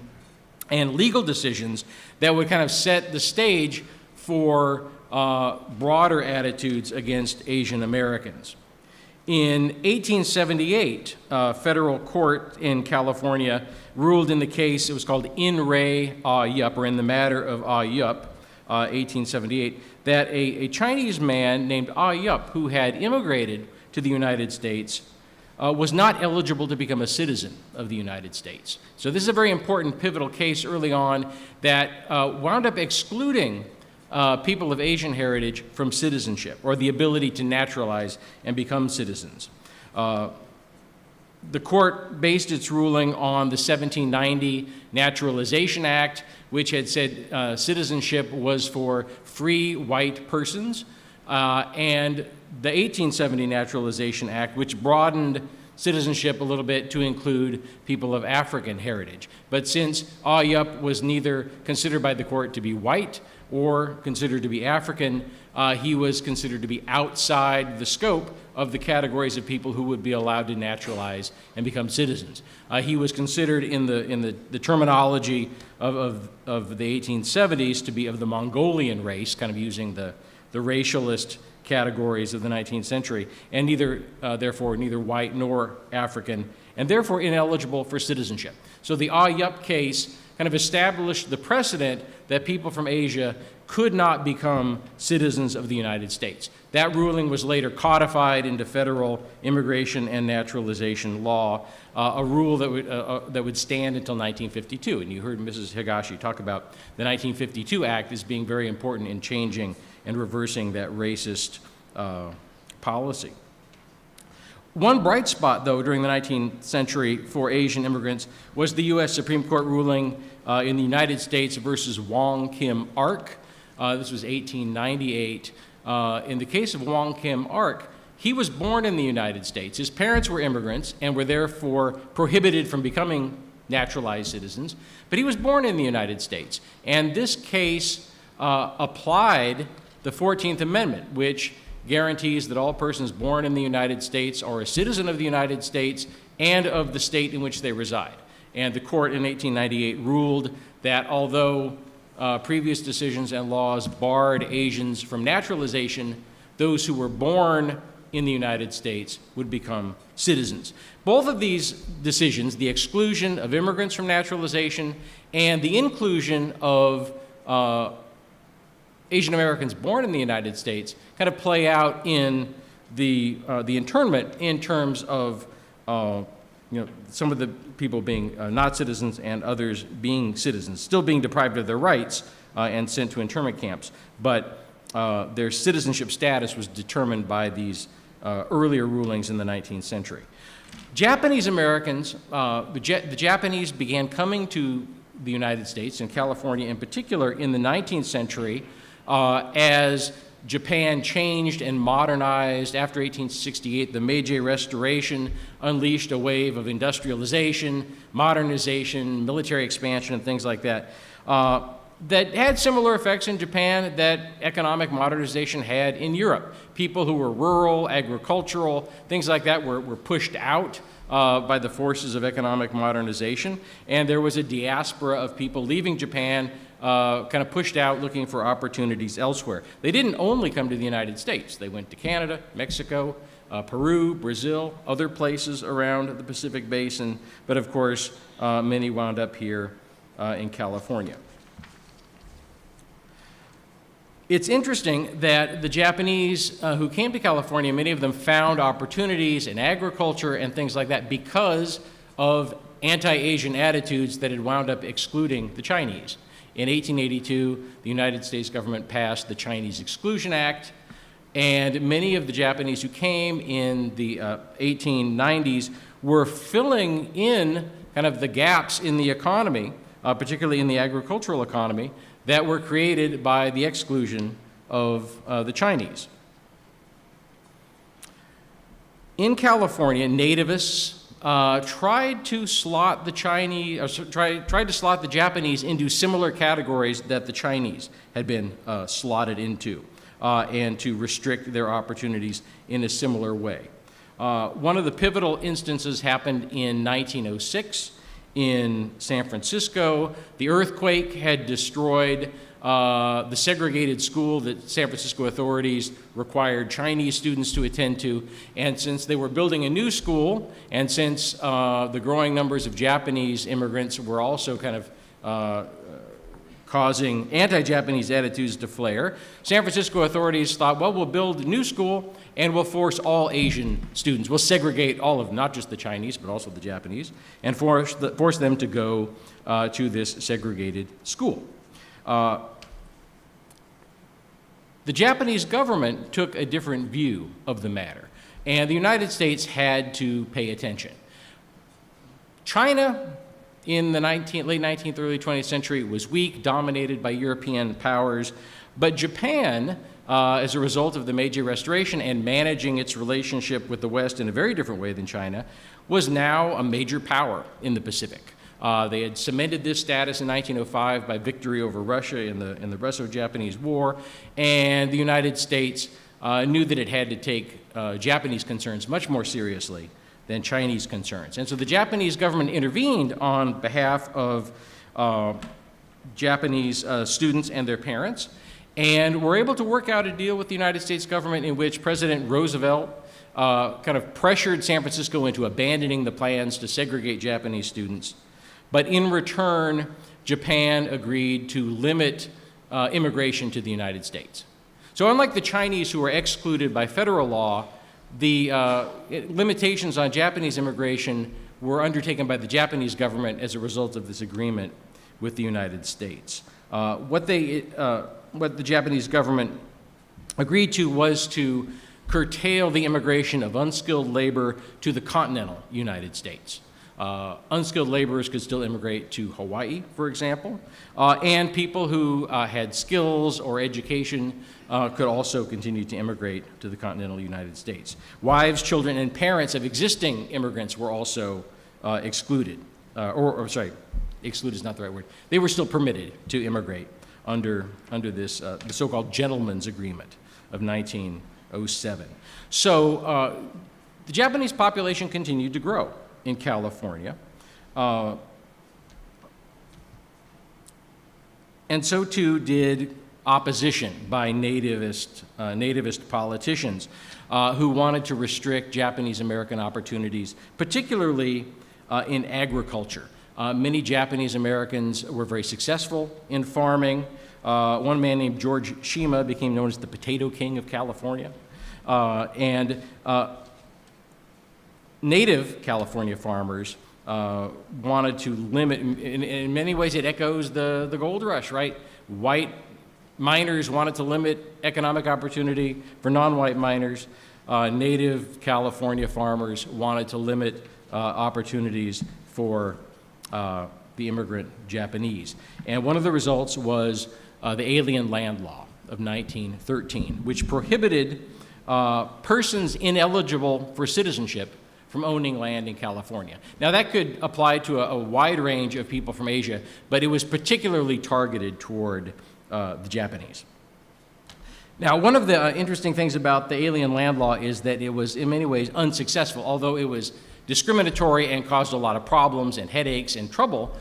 and legal decisions that would kind of set the stage for broader attitudes against Asian Americans. In 1878, a federal court in California ruled in the case, it was called In Re Ah Yup, or In the Matter of Ah Yup, 1878, that a Chinese man named Ah Yup, who had immigrated to the United States, was not eligible to become a citizen of the United States. So this is a very important pivotal case early on that wound up excluding people of Asian heritage from citizenship or the ability to naturalize and become citizens. The court based its ruling on the 1790 Naturalization Act, which had said citizenship was for free white persons, and the 1870 Naturalization Act, which broadened citizenship a little bit to include people of African heritage. But since Ah Yup was neither considered by the court to be white or considered to be African, he was considered to be outside the scope of the categories of people who would be allowed to naturalize and become citizens. He was considered in the terminology of the 1870s to be of the Mongolian race, kind of using the racialist categories of the 19th century, and therefore neither white nor African, and therefore ineligible for citizenship. So the Ah Yup case kind of established the precedent that people from Asia could not become citizens of the United States. That ruling was later codified into federal immigration and naturalization law, a rule that would stand until 1952. And you heard Mrs. Higashi talk about the 1952 Act as being very important in changing and reversing that racist policy. One bright spot, though, during the 19th century for Asian immigrants was the U.S. Supreme Court ruling in the United States versus Wong Kim Ark. This was 1898. In the case of Wong Kim Ark, he was born in the United States. His parents were immigrants and were therefore prohibited from becoming naturalized citizens, but he was born in the United States. And this case applied the 14th Amendment, which guarantees that all persons born in the United States are a citizen of the United States and of the state in which they reside. And the court in 1898 ruled that although previous decisions and laws barred Asians from naturalization, those who were born in the United States would become citizens. Both of these decisions, the exclusion of immigrants from naturalization and the inclusion of Asian Americans born in the United States, kind of play out in the internment in terms of some of the people being not citizens and others being citizens, still being deprived of their rights and sent to internment camps. But their citizenship status was determined by these earlier rulings in the 19th century. Japanese Americans, the Japanese began coming to the United States, and California in particular, in the 19th century as Japan changed and modernized. After 1868, the Meiji Restoration unleashed a wave of industrialization, modernization, military expansion, and things like that. That had similar effects in Japan that economic modernization had in Europe. People who were rural, agricultural, things like that were pushed out by the forces of economic modernization, and there was a diaspora of people leaving Japan, kind of pushed out looking for opportunities elsewhere. They didn't only come to the United States. They went to Canada, Mexico, Peru, Brazil, other places around the Pacific Basin, but of course, many wound up here in California. It's interesting that the Japanese who came to California, many of them found opportunities in agriculture and things like that because of anti-Asian attitudes that had wound up excluding the Chinese. In 1882, the United States government passed the Chinese Exclusion Act, and many of the Japanese who came in the 1890s were filling in kind of the gaps in the economy, particularly in the agricultural economy, that were created by the exclusion of the Chinese. In California, nativists tried to slot the Japanese into similar categories that the Chinese had been slotted into, and to restrict their opportunities in a similar way. One of the pivotal instances happened in 1906 in San Francisco. The earthquake had destroyed the segregated school that San Francisco authorities required Chinese students to attend to, and since they were building a new school, and since the growing numbers of Japanese immigrants were also kind of causing anti-Japanese attitudes to flare, San Francisco authorities thought, well, we'll build a new school and we'll force all Asian students. We'll segregate all of them, not just the Chinese, but also the Japanese, and force them to go to this segregated school. The Japanese government took a different view of the matter, and the United States had to pay attention. China, in the late 19th, early 20th century, was weak, dominated by European powers, but Japan, as a result of the Meiji Restoration and managing its relationship with the West in a very different way than China, was now a major power in the Pacific. They had cemented this status in 1905 by victory over Russia in the Russo-Japanese War, and the United States knew that it had to take Japanese concerns much more seriously than Chinese concerns. And so the Japanese government intervened on behalf of Japanese students and their parents, and were able to work out a deal with the United States government in which President Roosevelt kind of pressured San Francisco into abandoning the plans to segregate Japanese students. But in return, Japan agreed to limit immigration to the United States. So unlike the Chinese who were excluded by federal law, the limitations on Japanese immigration were undertaken by the Japanese government as a result of this agreement with the United States. What the Japanese government agreed to was to curtail the immigration of unskilled labor to the continental United States. Unskilled laborers could still immigrate to Hawaii, for example, and people who had skills or education could also continue to immigrate to the continental United States. Wives, children, and parents of existing immigrants were also excluded. Exclude is not the right word. They were still permitted to immigrate under this, the so-called Gentleman's Agreement of 1907. So the Japanese population continued to grow in California. And so too did opposition by nativist politicians who wanted to restrict Japanese American opportunities, particularly in agriculture. Many Japanese Americans were very successful in farming. One man named George Shima became known as the Potato King of California. And native California farmers wanted to limit, in many ways it echoes the gold rush, right? White miners wanted to limit economic opportunity for non-white miners. Native California farmers wanted to limit opportunities for the immigrant Japanese. And one of the results was the Alien Land Law of 1913, which prohibited persons ineligible for citizenship from owning land in California. Now that could apply to a wide range of people from Asia, but it was particularly targeted toward the Japanese. Now, one of the interesting things about the Alien Land Law is that it was in many ways unsuccessful, although it was discriminatory and caused a lot of problems and headaches and trouble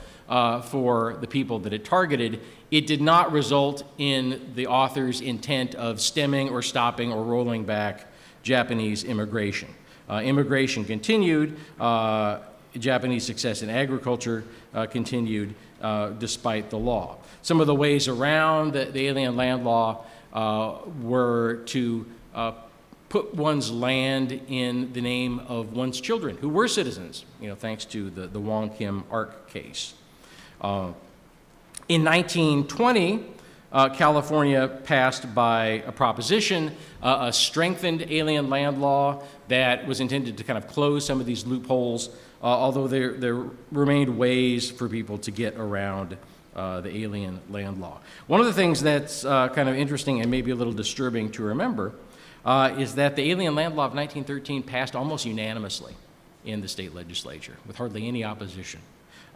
for the people that it targeted. It did not result in the author's intent of stemming or stopping or rolling back Japanese immigration. Immigration continued, Japanese success in agriculture continued despite the law. Some of the ways around the Alien Land Law were to put one's land in the name of one's children who were citizens, thanks to the Wong Kim Ark case. In 1920, California passed by a proposition, a strengthened alien land law that was intended to kind of close some of these loopholes, although there remained ways for people to get around the alien land law. One of the things that's kind of interesting and maybe a little disturbing to remember is that the Alien Land Law of 1913 passed almost unanimously in the state legislature with hardly any opposition.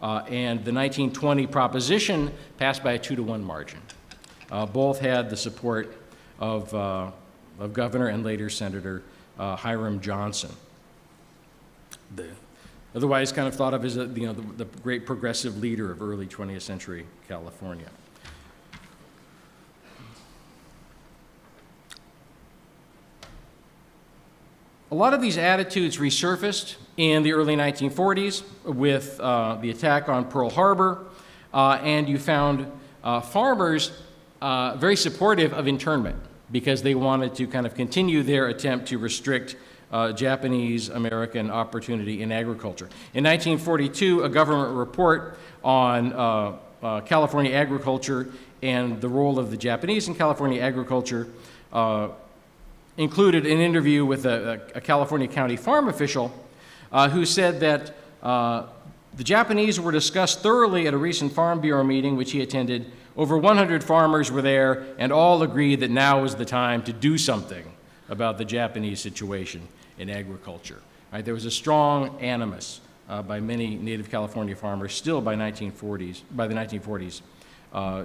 And the 1920 proposition passed by a 2-to-1 margin. Both had the support of Governor and later Senator Hiram Johnson, otherwise kind of thought of as the great progressive leader of early 20th century California. A lot of these attitudes resurfaced in the early 1940s with the attack on Pearl Harbor, and you found farmers very supportive of internment because they wanted to kind of continue their attempt to restrict Japanese American opportunity in agriculture. In 1942, a government report on California agriculture and the role of the Japanese in California agriculture included an interview with a California county farm official who said that the Japanese were discussed thoroughly at a recent Farm Bureau meeting which he attended. Over 100 farmers were there, and all agreed that now was the time to do something about the Japanese situation in agriculture. Right, there was a strong animus by many native California farmers still by the 1940s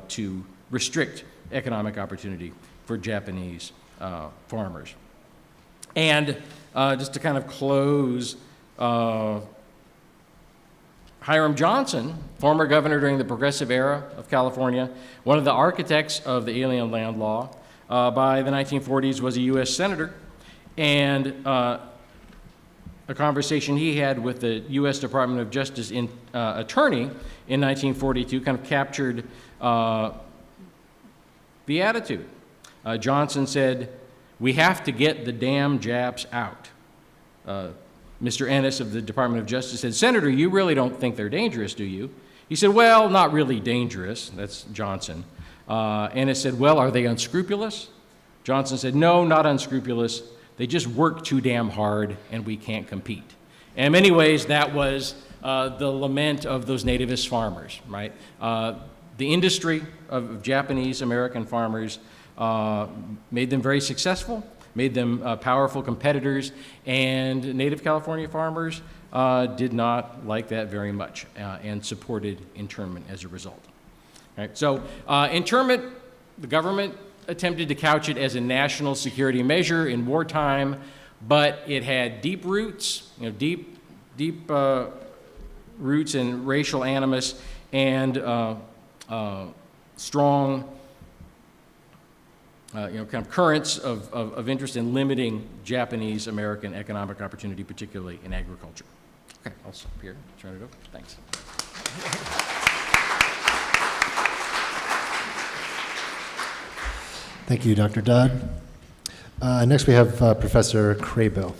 to restrict economic opportunity for Japanese farmers. And just to kind of close, Hiram Johnson, former governor during the progressive era of California, one of the architects of the Alien Land Law, by the 1940s was a U.S. senator, and a conversation he had with the U.S. Department of Justice attorney in 1942 kind of captured the attitude. Johnson said, "We have to get the damn Japs out." Mr. Ennis of the Department of Justice said, "Senator, you really don't think they're dangerous, do you?" He said, "Well, not really dangerous." That's Johnson. Ennis said, "Well, are they unscrupulous?" Johnson said, "No, not unscrupulous. They just work too damn hard, and we can't compete." And in many ways, that was the lament of those nativist farmers, right? The industry of Japanese American farmers made them very successful, made them powerful competitors, and native California farmers did not like that very much and supported internment as a result. Right? So internment, the government attempted to couch it as a national security measure in wartime, but it had deep roots, deep roots in racial animus and strong, kind of currents of interest in limiting Japanese American economic opportunity, particularly in agriculture. Okay, I'll stop here. Turn it over. Thanks. Thank you, Dr. Dodd. Next we have Professor Craybill.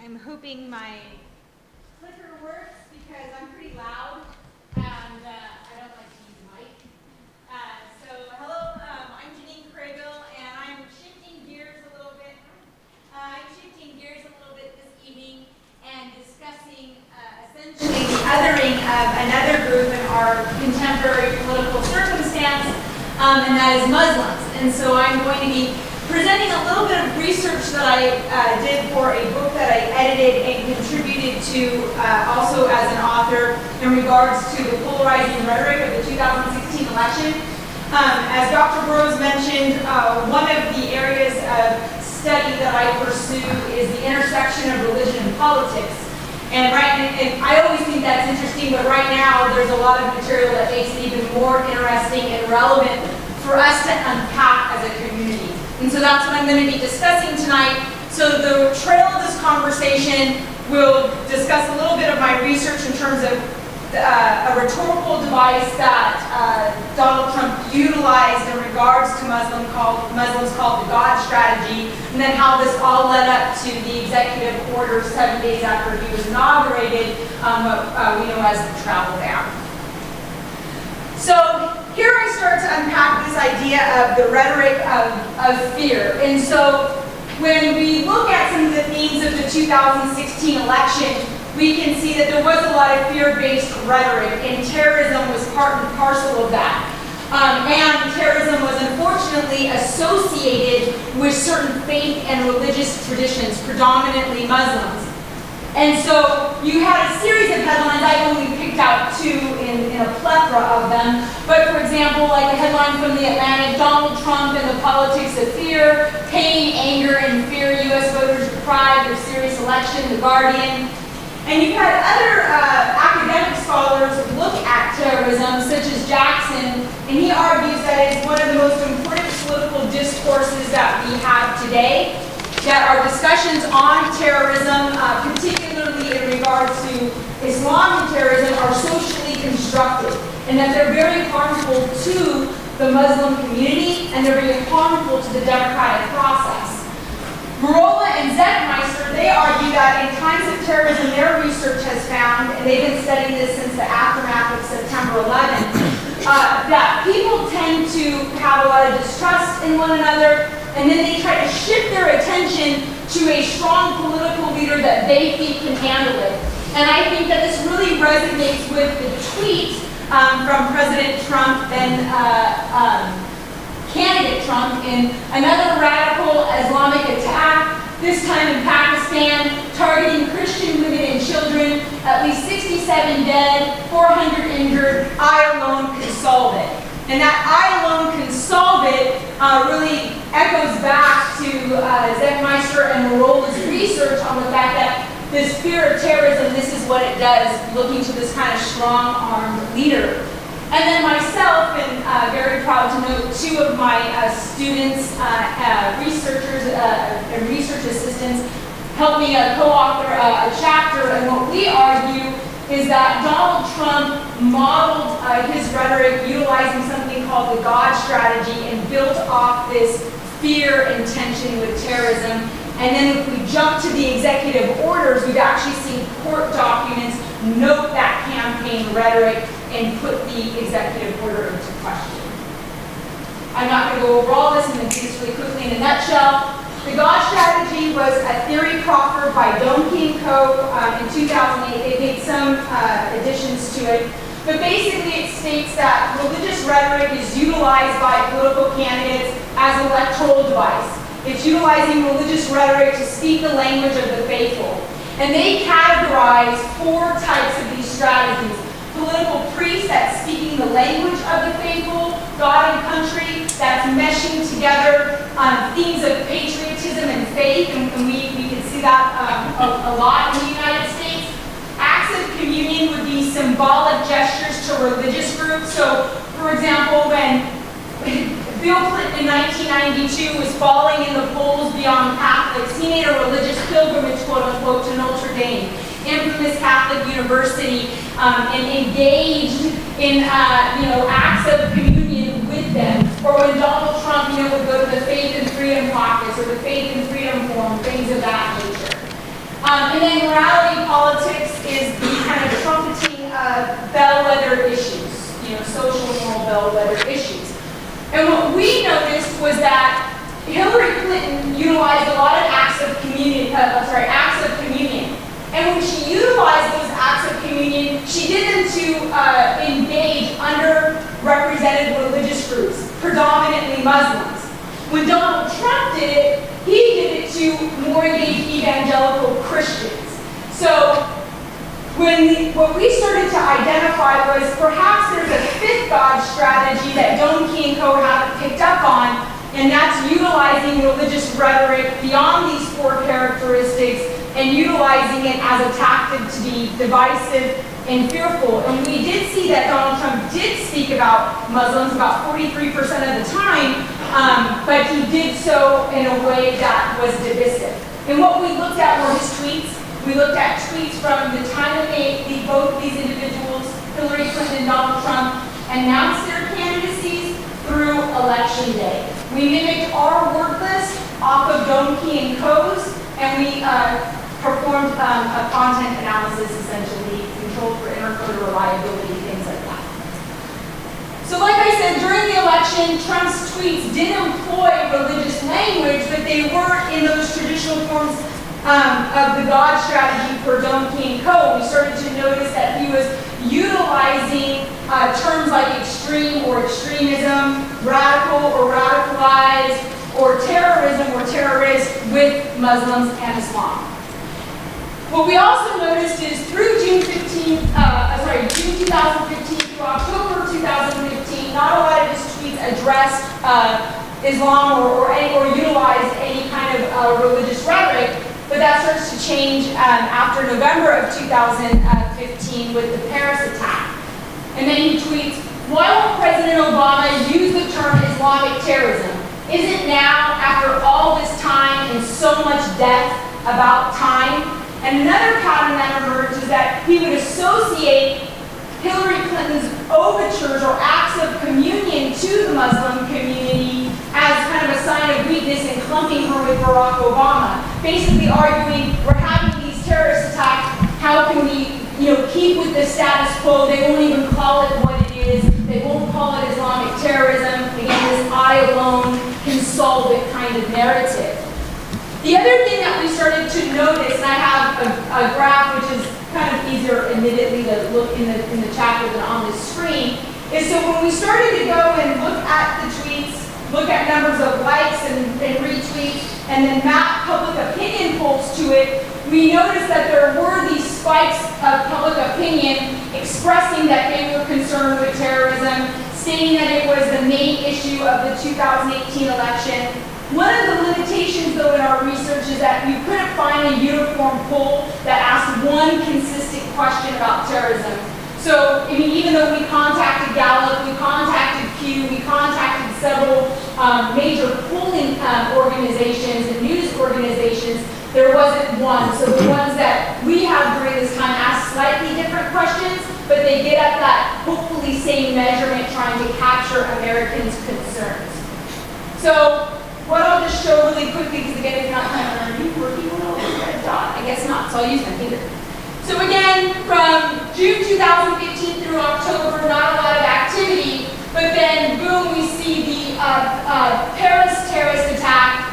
I'm hoping my clicker works because I'm pretty loud and I don't like to use the mic. Hello, I'm Janine Craybill and I'm shifting gears a little bit. This evening and discussing essentially the othering of another group in our contemporary political circumstance, and that is Muslims. And so I'm going to be presenting a little bit of research that I did for a book that I edited and contributed to also as an author in regards to the polarizing rhetoric of the 2016 election. As Dr. Burroughs mentioned, one of the areas of study that I pursue is the intersection of religion and politics. And I always think that's interesting, but right now there's a lot of material that makes it even more interesting and relevant for us to unpack as a community. And so that's what I'm going to be discussing tonight. So the trail of this conversation will discuss a little bit of my research in terms of a rhetorical device that Donald Trump utilized in regards to Muslims called the God strategy, and then how this all led up to the executive order 7 days after he was inaugurated, what we know as the travel ban. So here I start to unpack this idea of the rhetoric of fear. And so when we look at some of the themes of the 2016 election, we can see that there was a lot of fear-based rhetoric, and terrorism was part and parcel of that. And terrorism was unfortunately associated with certain faith and religious traditions, predominantly Muslims. And so you had a series of headlines. I only picked out two in a plethora of them. But for example, like a headline from The Atlantic, Donald Trump and the politics of fear, pain, anger, and fear, U.S. voters deprived of serious election, The Guardian. And you've had other academic scholars look at terrorism, such as Jackson, and he argues that it's one of the most important political discourses that we have today. That our discussions on terrorism, particularly in regards to Islamic terrorism, are socially constructed, and that they're very harmful to the Muslim community, and they're very harmful to the democratic process. Merola and Zeckmeister, they argue that in times of terrorism, their research has found, and they've been studying this since the aftermath of September 11, that people tend to have a lot of distrust in one another, and then they try to shift their attention to a strong political leader that they think can handle it. And I think that this really resonates with the tweet from President Trump and candidate Trump in another radical Islamic attack, this time in Pakistan, targeting Christian women and children, at least 67 dead, 400 injured. I alone can solve it. And that I alone can solve it really echoes back to Zeckmeister and Merola's research on the fact that this fear of terrorism, this is what it does, looking to this kind of strong-armed leader. And then myself, and very proud to note, two of my students, researchers and research assistants, helped me co-author a chapter, and what we argue is that Donald Trump modeled his rhetoric utilizing something called the God strategy and built off this fear and tension with terrorism. And then if we jump to the executive orders, we've actually seen court documents note that campaign rhetoric and put the executive order into question. I'm not going to go over all this. I'm going to do this really quickly in a nutshell. The God strategy was a theory proffered by Donkey & Co. In 2008. They made some additions to it. But basically it states that religious rhetoric is utilized by political candidates as an electoral device. It's utilizing religious rhetoric to speak the language of the faithful. And they categorize 4 types of these strategies. Political priests, that's speaking the language of the faithful, God and country, that's meshing together themes of patriotism and faith, and we can see that a lot in the United States. Acts of communion would be symbolic gestures to religious groups. So, for example, when Bill Clinton in 1992 was falling in the polls beyond Catholics, he made a religious pilgrimage, quote unquote, to Notre Dame, infamous Catholic university, and engaged in acts of communion with them. Or when Donald Trump would go to the Faith and Freedom Caucus or the Faith and Freedom Forum, things of that nature. And then morality politics is the kind of trumpeting bellwether issues, social moral bellwether issues. And what we noticed was that Hillary Clinton utilized a lot of acts of communion. And when she utilized those acts of communion, she did them to engage underrepresented religious groups, predominantly Muslims. When Donald Trump did it, he did it to more engaged evangelical Christians. So what we started to identify was perhaps there's a 5th God strategy that Donkey and Co. haven't picked up on, and that's utilizing religious rhetoric beyond these 4 characteristics and utilizing it as a tactic to be divisive and fearful. And we did see that Donald Trump did speak about Muslims about 43% of the time, but he did so in a way that was divisive. And what we looked at were his tweets. We looked at tweets from the time that both of these individuals, Hillary Clinton and Donald Trump, announced their candidacies through Election Day. We mimicked our word list off of Donkey and Co.'s, and we performed a content analysis, essentially, controlled for intercoder reliability, things like that. So like I said, during the election, Trump's tweets did employ religious language, but they weren't in those traditional forms of the God strategy for Donkey and Co. We started to notice that he was utilizing terms like extreme or extremism, radical or radicalized, or terrorism or terrorist with Muslims and Islam. What we also noticed is through June 2015 through October 2015, not a lot of his tweets addressed Islam or utilized any kind of religious rhetoric, but that starts to change after November of 2015 with the Paris attack. And then he tweets, why won't President Obama use the term Islamic terrorism? Isn't now, after all this time and so much death, about time? And another pattern that emerged is that he would associate Hillary Clinton's overtures or acts of communion to the Muslim community as kind of a sign of weakness and clumping her with Barack Obama, basically arguing we're having these terrorist attacks, how can we keep with the status quo? They won't even call it what it is. They won't call it Islamic terrorism. Again, this I alone can solve it kind of narrative. The other thing that we started to notice, and I have a graph which is kind of easier, admittedly, to look in the chapter than on the screen, is so when we started to go and look at the tweets, look at numbers of likes and retweets, and then map public opinion polls to it, we noticed that there were these spikes of public opinion expressing that they were concerned with terrorism, stating that it was the main issue of the 2018 election. One of the limitations, though, in our research is that we couldn't find a uniform poll that asked one consistent question about terrorism. So, even though we contacted Gallup, we contacted Pew, we contacted several major polling organizations and news organizations, there wasn't one. So the ones that we have during this time asked slightly different questions, but they get at that hopefully same measurement, trying to capture Americans' concerns. So, what I'll just show really quickly, because again, it's not kind of working well with the red dot. I guess not, so I'll use my finger. So again, from June 2015 through October, not a lot of activity, but then boom, we see the Paris terrorist attack,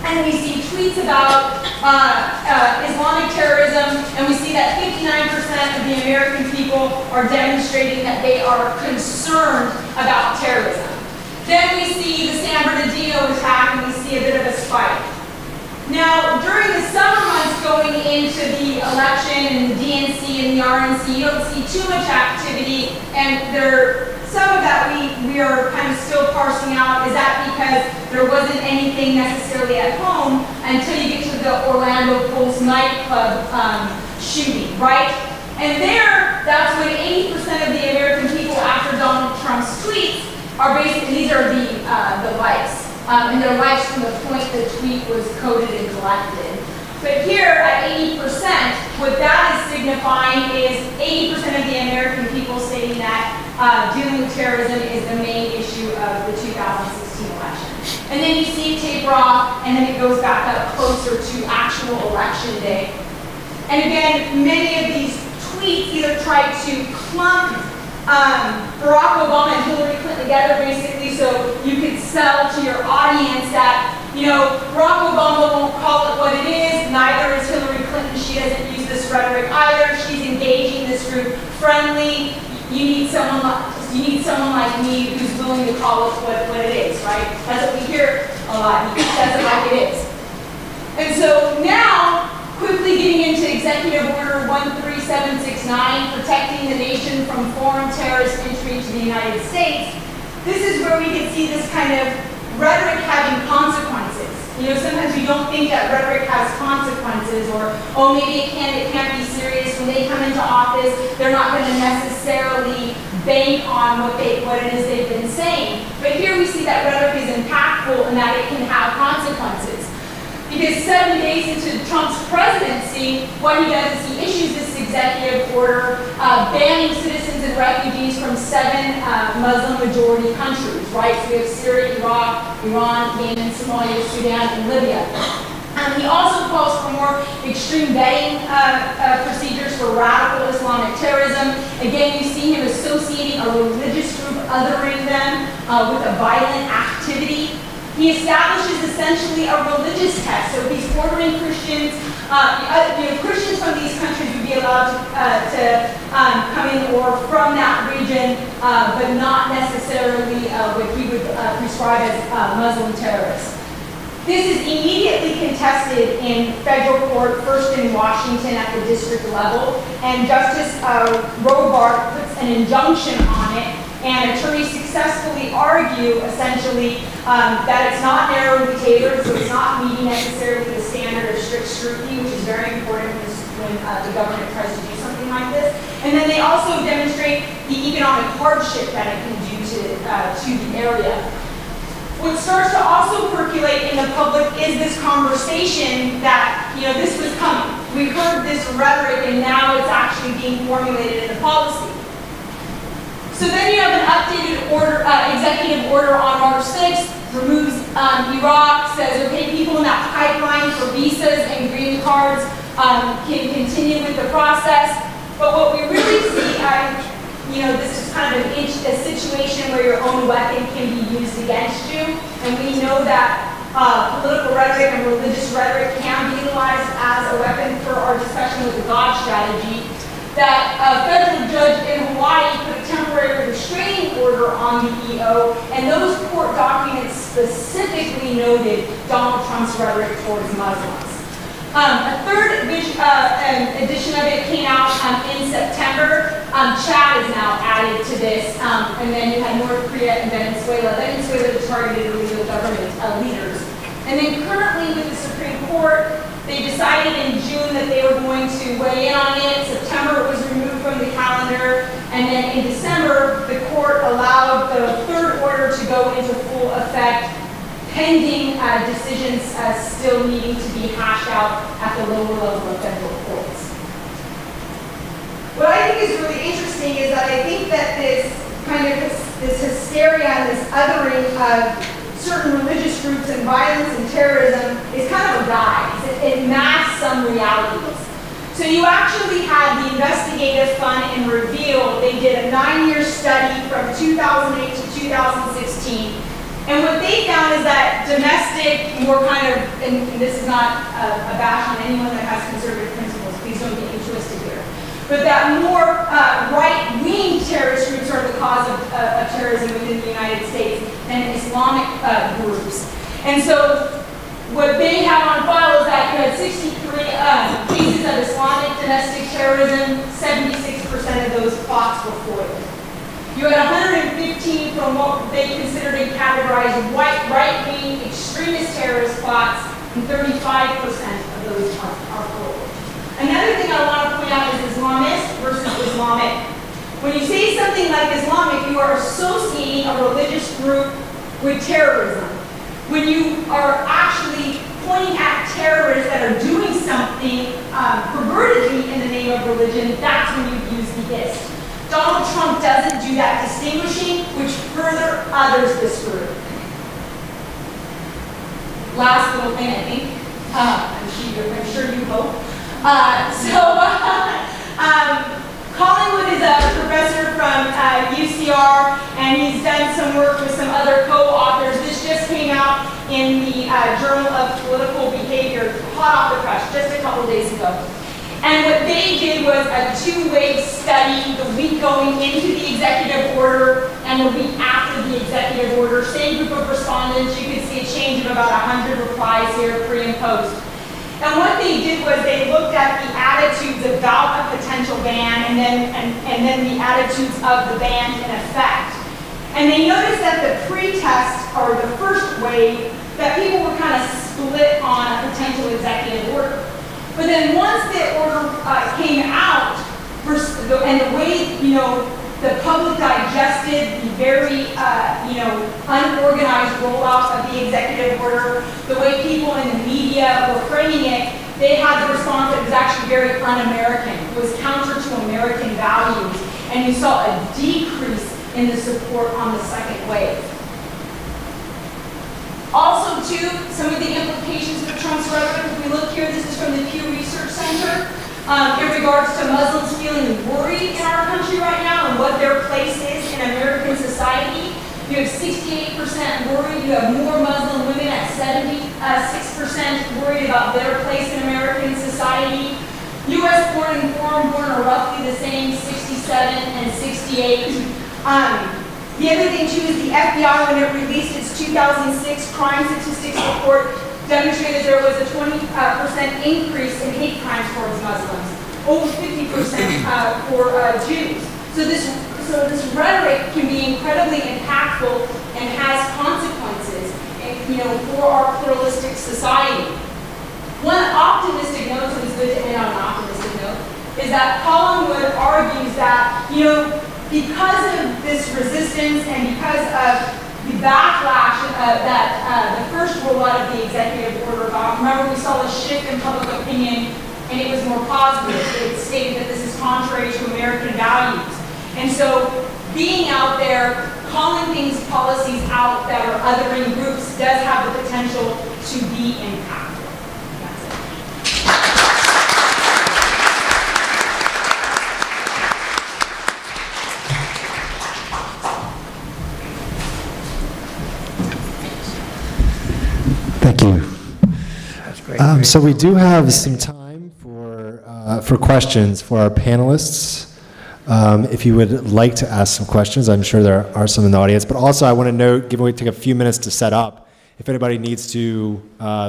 and we see tweets about Islamic terrorism, and we see that 59% of the American people are demonstrating that they are concerned about terrorism. going into the election and the DNC and the RNC, you don't see too much activity, and some of that we are kind of still parsing out. Is that because there wasn't anything necessarily at home until you get to the Orlando Pulse nightclub shooting, right? And that's when 80% of the American people, after Donald Trump's tweets, are basically, these are the likes. And they're likes from the point the tweet was coded and collected. But here at 80%, what that is signifying is 80% of the American people stating that dealing with terrorism is the main issue of the 2016 election. And then you see it taper off, and then it goes back up closer to actual election day. And again, many of these tweets either try to clump Barack Obama and Hillary Clinton together, basically, so you could sell to your audience that, Barack Obama won't call it what it is, neither is Hillary Clinton. She doesn't use this rhetoric either. She's engaging this group friendly. You need someone like me who's willing to call it what it is, right? That's what we hear a lot. He says it like it is. And so now, quickly getting into Executive Order 13769, protecting the nation from foreign terrorist entry to the United States, this is where we can see this kind of rhetoric having consequences. Sometimes we don't think that rhetoric has consequences, or, oh, maybe a candidate can't be serious. When they come into office, they're not going to necessarily bank on what it is they've been saying. But here we see that rhetoric is impactful and that it can have consequences. Because 7 days into Trump's presidency, what he does is he issues this executive order banning citizens and refugees from 7 Muslim-majority countries, right? So we have Syria, Iraq, Iran, Yemen, Somalia, Sudan, and Libya. He also calls for more extreme vetting procedures for radical Islamic terrorism. Again, you see him associating a religious group, othering them with a violent activity. He establishes essentially a religious test. So he's ordering Christians, Christians from these countries would be allowed to come in or from that region, but not necessarily what he would prescribe as Muslim terrorists. This is immediately contested in federal court, first in Washington at the district level, and Justice Robart puts an injunction on it, and attorneys successfully argue, essentially, that it's not narrowly tailored, so it's not meeting necessarily the standard of strict scrutiny, which is very important when the government tries to do something like this. And then they also demonstrate the economic hardship that it can do to the area. What starts to also percolate in the public is this conversation that, this was coming. We heard this rhetoric, and now it's actually being formulated in the policy. So then you have an updated executive order on March 6th, removes Iraq, says, okay, people in that pipeline for visas and green cards can continue with the process. But what we really see, this is kind of a situation where your own weapon can be used against you. And we know that political rhetoric and religious rhetoric can be utilized as a weapon for our discussion with the God strategy. That a federal judge in Hawaii put a temporary restraining order on the EO, and those court documents specifically noted Donald Trump's rhetoric towards Muslims. A third edition of it came out in September. Chad is now added to this, and then you had North Korea and Venezuela. Venezuela targeted illegal government leaders. And then currently with the Supreme Court, they decided in June that they were going to weigh in on it. September it was removed from the calendar. And then in December, the court allowed the third order to go into full effect, pending decisions still needing to be hashed out at the lower level of federal courts. What I think is really interesting is that I think that this kind of this hysteria and this othering of certain religious groups and violence and terrorism is kind of a guise. It masks some realities. So you actually had the Investigative Fund and Reveal. They did a 9-year study from 2008 to 2016. And what they found is that domestic, more kind of, and this is not a bash on anyone that has conservative principles, please don't get me twisted here, but that more right-wing terrorist groups are the cause of terrorism within the United States than Islamic groups. And so what they have on file is that you had 63 cases of Islamic domestic terrorism, 76% of those plots were foiled. You had 115 from what they considered and categorized right-wing extremist terrorist plots, and 35% of those are foiled. Another thing I want to point out is Islamist versus Islamic. When you say something like Islamic, you are associating a religious group with terrorism. When you are actually pointing at terrorists that are doing something pervertedly in the name of religion, that's when you use the ist. Donald Trump doesn't do that distinguishing, which further others this group. Last little thing, I think. I'm sure you hope. Collingwood is a professor from UCR, and he's done some work with some other co-authors. This just came out in the Journal of Political Behavior, hot off the press, just a couple days ago. And what they did was a two-way study, the week going into the executive order and the week after the executive order. Same group of respondents, you can see a change of about 100 replies here, pre and post. And what they did was they looked at the attitudes about a potential ban and then the attitudes of the ban in effect. And they noticed that the pre-test, or the first wave, that people were kind of split on a potential executive order. But then once the order came out, and the way, the public digested the very, unorganized rollout of the executive order, the way people in the media were framing it, they had the response that it was actually very un-American. It was counter to American values, and you saw a decrease in the support on the second wave. Also, too, some of the implications for Trump's rhetoric, if we look here, this is from the Pew Research Center, in regards to Muslims feeling worried in our country right now and what their place is in American society. You have 68% worried. You have more Muslim women at 76% worried about their place in American society. U.S. born and foreign born are roughly the same, 67 and 68. The other thing, too, is the FBI, when it released its 2006 crime statistics report, demonstrated there was a 20% increase in hate crimes towards Muslims, over 50% for Jews. So this rhetoric can be incredibly impactful and has consequences, for our pluralistic society. One optimistic note, so it's good to end on an optimistic note, is that Collingwood argues that, because of this resistance and because of the backlash that the first rollout of the executive order got, remember we saw a shift in public opinion and it was more positive. It stated that this is contrary to American values. And so being out there, calling things policies out that are othering groups does have the potential to be impactful. That's it. Thank you. That's great. So we do have some time for questions for our panelists. If you would like to ask some questions, I'm sure there are some in the audience. But also, I want to note, given we take a few minutes to set up, if anybody needs to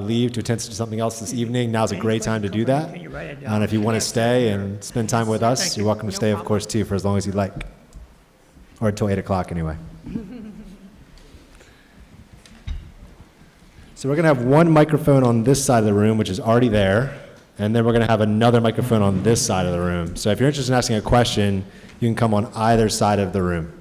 leave to attend to something else this evening, now's a great time to do that. Can you write it down? And if you want to stay and spend time with us, you're welcome to stay, of course, too, for as long as you'd like, or until 8 o'clock anyway. So we're going to have one microphone on this side of the room, which is already there, and then we're going to have another microphone on this side of the room. So if you're interested in asking a question, you can come on either side of the room.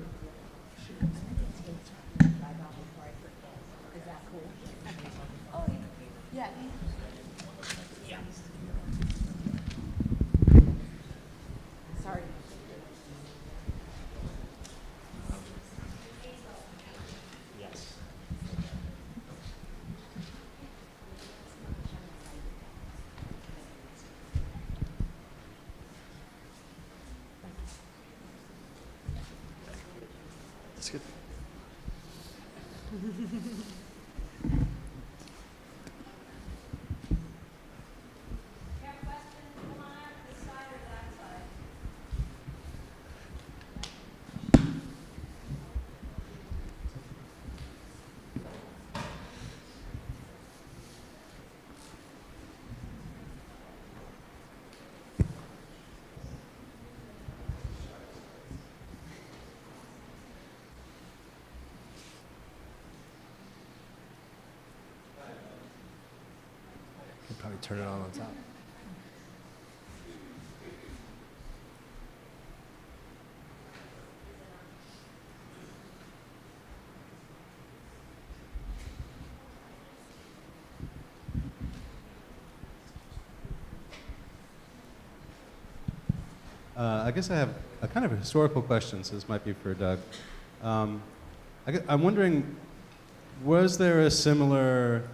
That's good. Probably turn it on top. I guess I have a kind of a historical question, so this might be for Doug. I'm wondering, was there a similar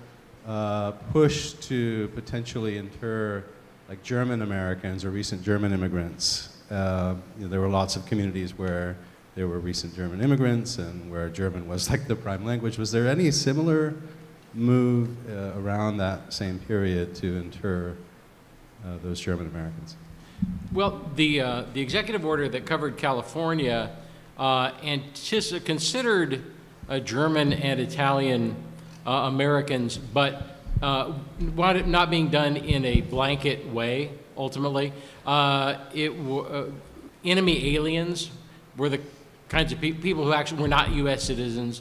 push to potentially inter like German Americans or recent German immigrants? There were lots of communities where there were recent German immigrants and where German was like the prime language. Was there any similar move around that same period to inter those German Americans? Well, the executive order that covered California considered German and Italian Americans, but wound up not being done in a blanket way, ultimately. Enemy aliens were the kinds of people who actually were not U.S. citizens.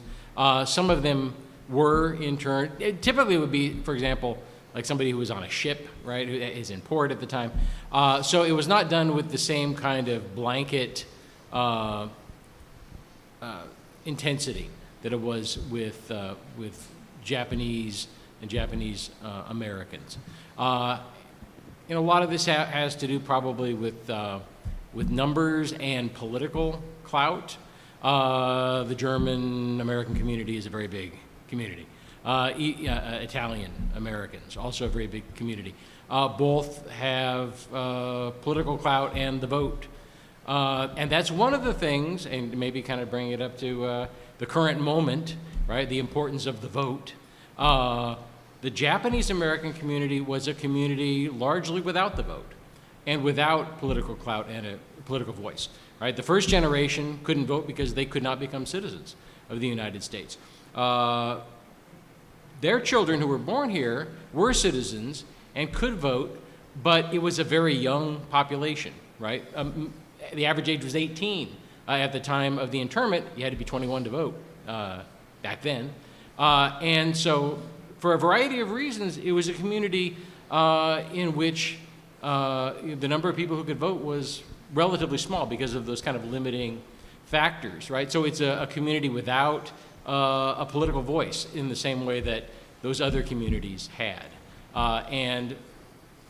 Some of them were interned. It typically would be, for example, like somebody who was on a ship, right, who is in port at the time. So it was not done with the same kind of blanket intensity that it was with Japanese and Japanese Americans. A lot of this has to do probably with numbers and political clout. The German American community is a very big community. Italian Americans, also a very big community. Both have political clout and the vote. And that's one of the things, and maybe kind of bringing it up to the current moment, right, the importance of the vote. The Japanese American community was a community largely without the vote and without political clout and a political voice, right? The first generation couldn't vote because they could not become citizens of the United States. Their children who were born here were citizens and could vote, but it was a very young population, right? The average age was 18. At the time of the internment, you had to be 21 to vote back then. And so for a variety of reasons, it was a community in which the number of people who could vote was relatively small because of those kind of limiting factors, right? So it's a community without a political voice in the same way that those other communities had. And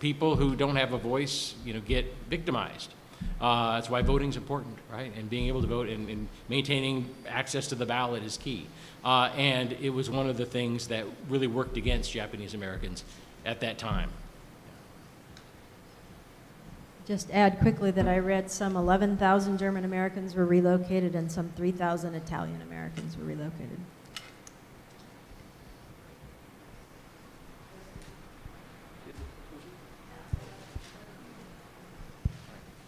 people who don't have a voice, get victimized. That's why voting's important, right? And being able to vote and maintaining access to the ballot is key. And it was one of the things that really worked against Japanese Americans at that time. Just add quickly that I read some 11,000 German Americans were relocated and some 3,000 Italian Americans were relocated.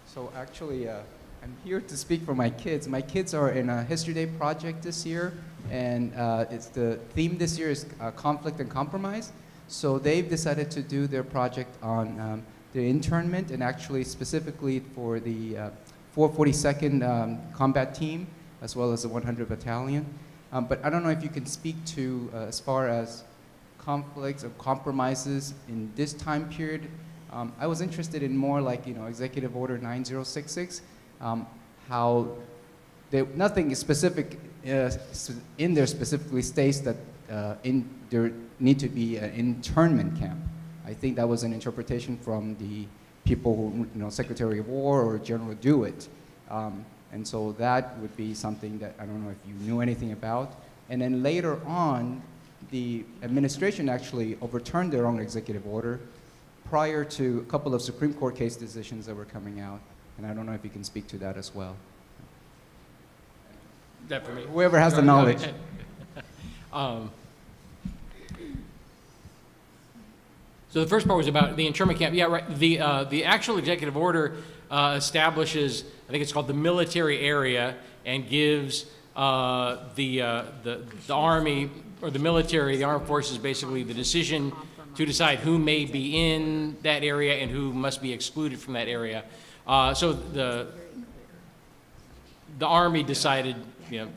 So actually, I'm here to speak for my kids. My kids are in a History Day project this year, and it's the theme this year is conflict and compromise. So they've decided to do their project on the internment, and actually specifically for the 442nd Combat Team, as well as the 100 Battalion. But I don't know if you can speak to, as far as conflicts or compromises in this time period. I was interested in more like, Executive Order 9066, how nothing specific in there specifically states that there need to be an internment camp. I think that was an interpretation from the people who, Secretary of War or General Dewitt. And so that would be something that I don't know if you knew anything about. And then later on, the administration actually overturned their own executive order prior to a couple of Supreme Court case decisions that were coming out. And I don't know if you can speak to that as well. That for me. Whoever has the knowledge. So the first part was about the internment camp. Yeah, right. The actual executive order establishes, I think it's called the military area, and gives the Army or the military, the armed forces, basically the decision to decide who may be in that area and who must be excluded from that area. So the Army decided,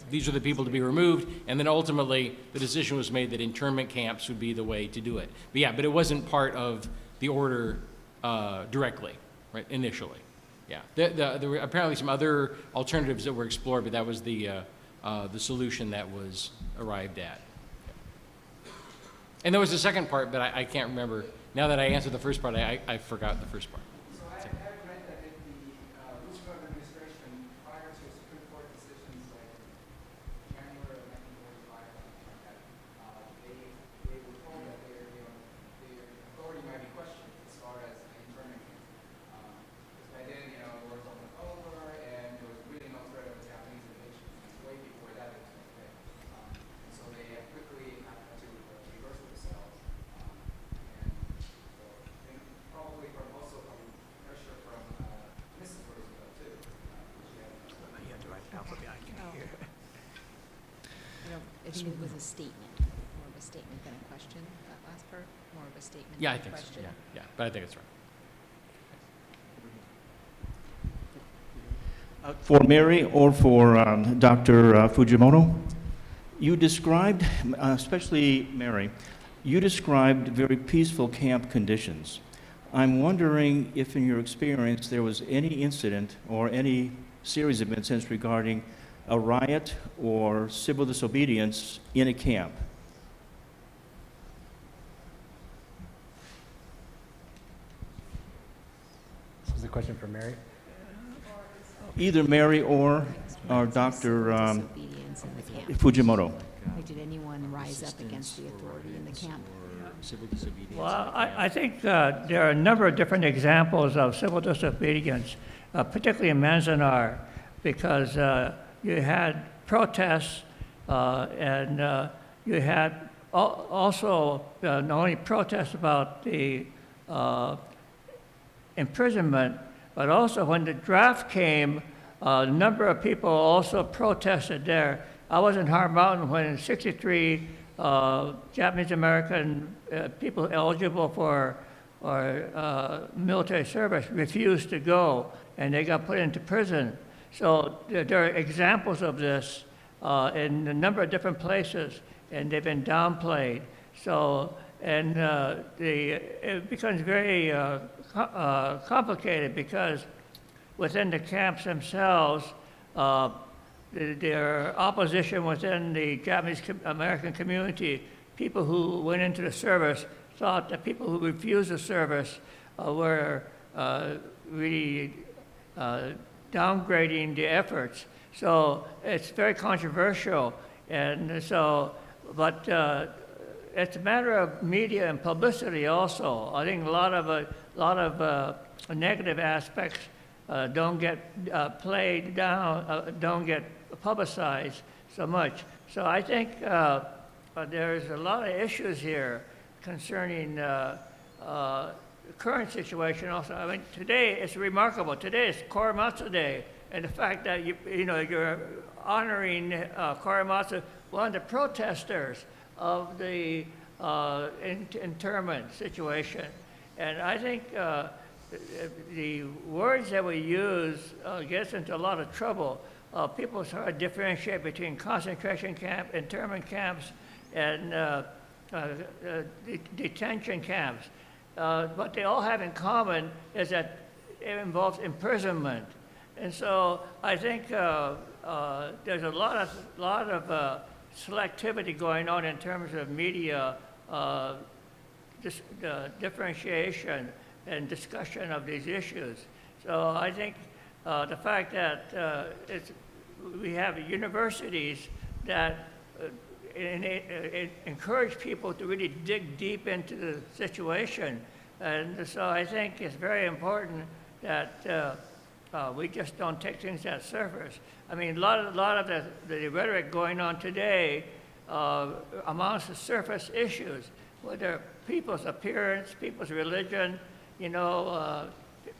these are the people to be removed, and then ultimately the decision was made that internment camps would be the way to do it. But it wasn't part of the order directly, right, initially. Yeah, there were apparently some other alternatives that were explored, but that was the solution that was arrived at. And there was a second part, but I can't remember. Now that I answered the first part, I forgot the first part. So I read that in the Roosevelt administration, prior to Supreme Court decisions like January of 1945, that they were told that their authority might be questioned as far as internment. Because by then, the war was almost over, and there was really no threat of a Japanese invasion. Way before that, it was okay. And so they quickly had to reverse themselves. And probably also from pressure from Mrs. Roosevelt, too. You have to write the alphabet, I can't hear. I think it was a statement, more of a statement than a question, that last part, more of a statement Yeah, I than a think so. question. Yeah, but I think it's right. For Mary or for Dr. Fujimoto, you described, especially Mary, you described very peaceful camp conditions. I'm wondering if in your experience there was any incident or any series of incidents regarding a riot or civil disobedience in a camp. This is a question for Mary. Either Mary or Dr. Disobedience in the camp. Fujimoto. Like, did anyone rise up against the authority in the camp? Civil disobedience. Well, I think there are a number of different examples of civil disobedience, particularly in Manzanar, because you had protests and you had also not only protests about the imprisonment, but also when the draft came, a number of people also protested there. I was in Hard Mountain when 63 Japanese American people eligible for military service refused to go, and they got put into prison. So there are examples of this in a number of different places, and they've been downplayed. So, and it becomes very complicated because within the camps themselves, their opposition within the Japanese American community, people who went into the service thought that people who refused the service were really downgrading the efforts. So it's very controversial. And so, but it's a matter of media and publicity also. I think a lot of negative aspects don't get played down, don't get publicized so much. So I think there's a lot of issues here concerning the current situation also. I mean, today it's remarkable. Today is Korematsu Day, and the fact that you're honoring Korematsu, one of the protesters of the internment situation. And I think the words that we use gets into a lot of trouble. People sort of differentiate between concentration camp, internment camps, and detention camps. What they all have in common is that it involves imprisonment. And so I think there's a lot of selectivity going on in terms of media differentiation and discussion of these issues. So I think the fact that we have universities that encourage people to really dig deep into the situation. And so I think it's very important that we just don't take things at surface. I mean, a lot of the rhetoric going on today amounts to surface issues, whether people's appearance, people's religion,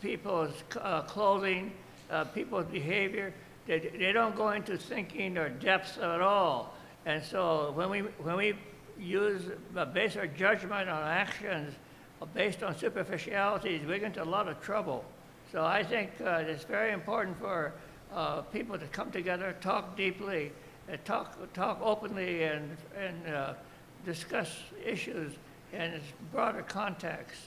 people's clothing, people's behavior. They don't go into thinking or depths at all. And so when we base our judgment on actions based on superficialities, we get into a lot of trouble. So I think it's very important for people to come together, talk deeply, talk openly, and discuss issues in its broader context.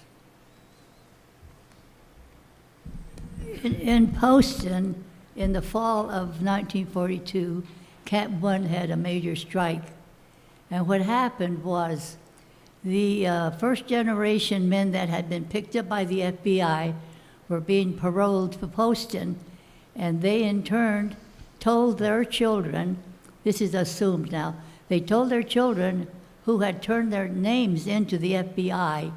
In Poston, in the fall of 1942, Camp 1 had a major strike. And what happened was the first generation men that had been picked up by the FBI were being paroled to Poston, and they in turn told their children, this is assumed now, they told their children who had turned their names into the FBI,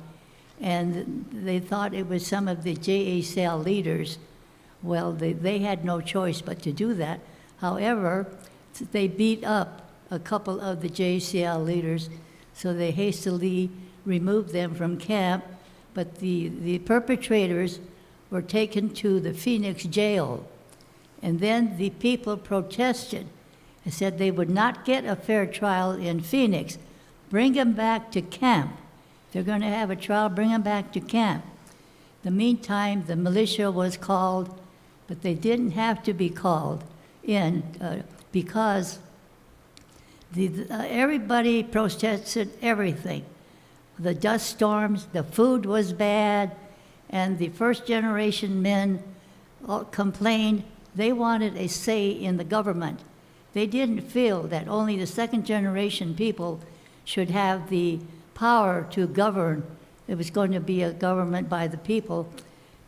and they thought it was some of the JACL leaders. Well, they had no choice but to do that. However, they beat up a couple of the JACL leaders, so they hastily removed them from camp, but the perpetrators were taken to the Phoenix jail. And then the people protested and said they would not get a fair trial in Phoenix. Bring them back to camp. If they're going to have a trial, bring them back to camp. In the meantime, the militia was called, but they didn't have to be called in because everybody protested everything. The dust storms, the food was bad, and the first generation men complained they wanted a say in the government. They didn't feel that only the second generation people should have the power to govern. It was going to be a government by the people.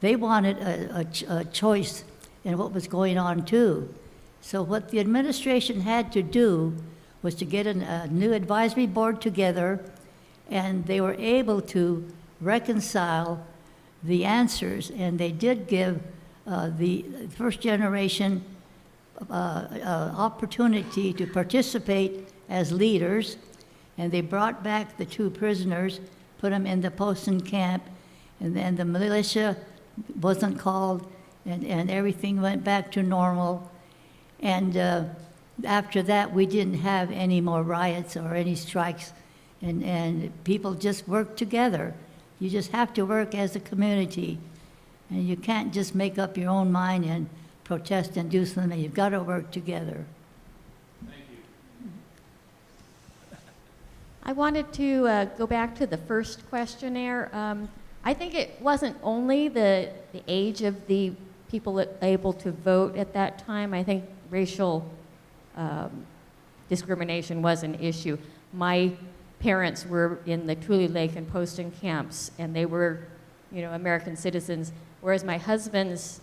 They wanted a choice in what was going on too. So what the administration had to do was to get a new advisory board together, and they were able to reconcile the answers, and they did give the first generation opportunity to participate as leaders, and they brought back the 2 prisoners, put them in the Poston Camp, and then the militia wasn't called, and everything went back to normal. And after that, we didn't have any more riots or any strikes, and people just worked together. You just have to work as a community, and you can't just make up your own mind and protest and do something. You've got to work together. I wanted to go back to the first questionnaire. I think it wasn't only the age of the people able to vote at that time. I think racial discrimination was an issue. My parents were in the Tule Lake and Poston camps, and they were, American citizens, whereas my husband's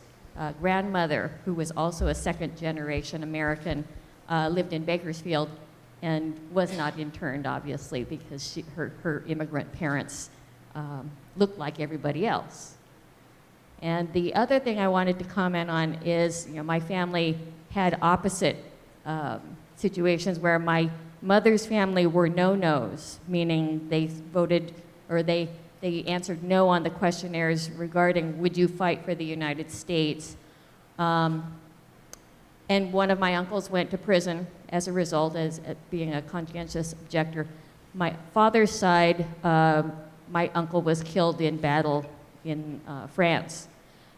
grandmother, who was also a second-generation American, lived in Bakersfield and was not interned, obviously, because her immigrant parents looked like everybody else. And the other thing I wanted to comment on is, my family had opposite situations where my mother's family were no-nos, meaning they voted, or they answered no on the questionnaires regarding would you fight for the United States. And one of my uncles went to prison as a result, as being a conscientious objector. My father's side, my uncle was killed in battle in France.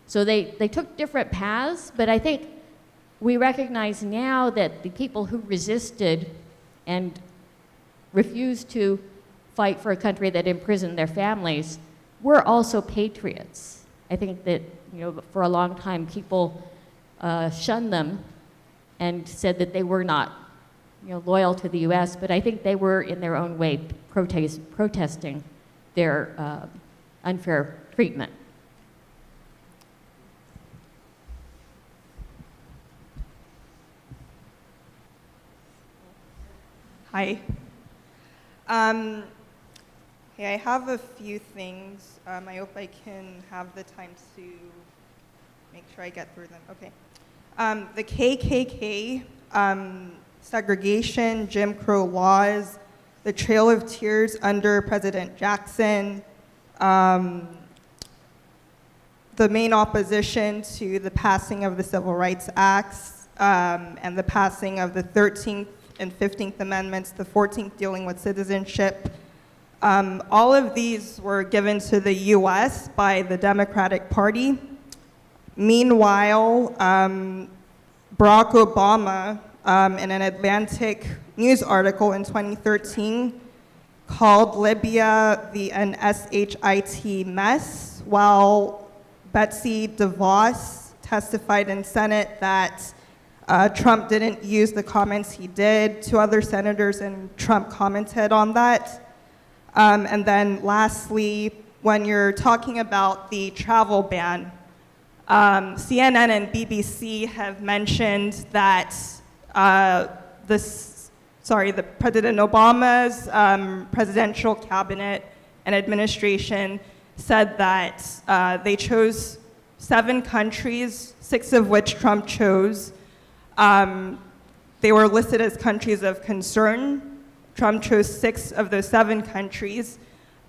So they took different paths, but I think we recognize now that the people who resisted and refused to fight for a country that imprisoned their families were also patriots. I think that, for a long time people shunned them and said that they were not, loyal to the U.S., but I think they were in their own way protesting their unfair treatment. Hi. Hey, I have a few things. I hope I can have the time to make sure I get through them. Okay. The KKK, segregation, Jim Crow laws, the Trail of Tears under President Jackson, the main opposition to the passing of the Civil Rights Acts, and the passing of the 13th and 15th Amendments, the 14th dealing with citizenship. All of these were given to the US by the Democratic Party. Meanwhile, Barack Obama, in an Atlantic news article in 2013, called Libya an SHIT mess, while Betsy DeVos testified in Senate that Trump didn't use the comments he did. 2 other senators and Trump commented on that. And then lastly, when you're talking about the travel ban, CNN and BBC have mentioned that the President Obama's presidential cabinet and administration said that they chose 7 countries, 6 of which Trump chose. They were listed as countries of concern. Trump chose 6 of those 7 countries.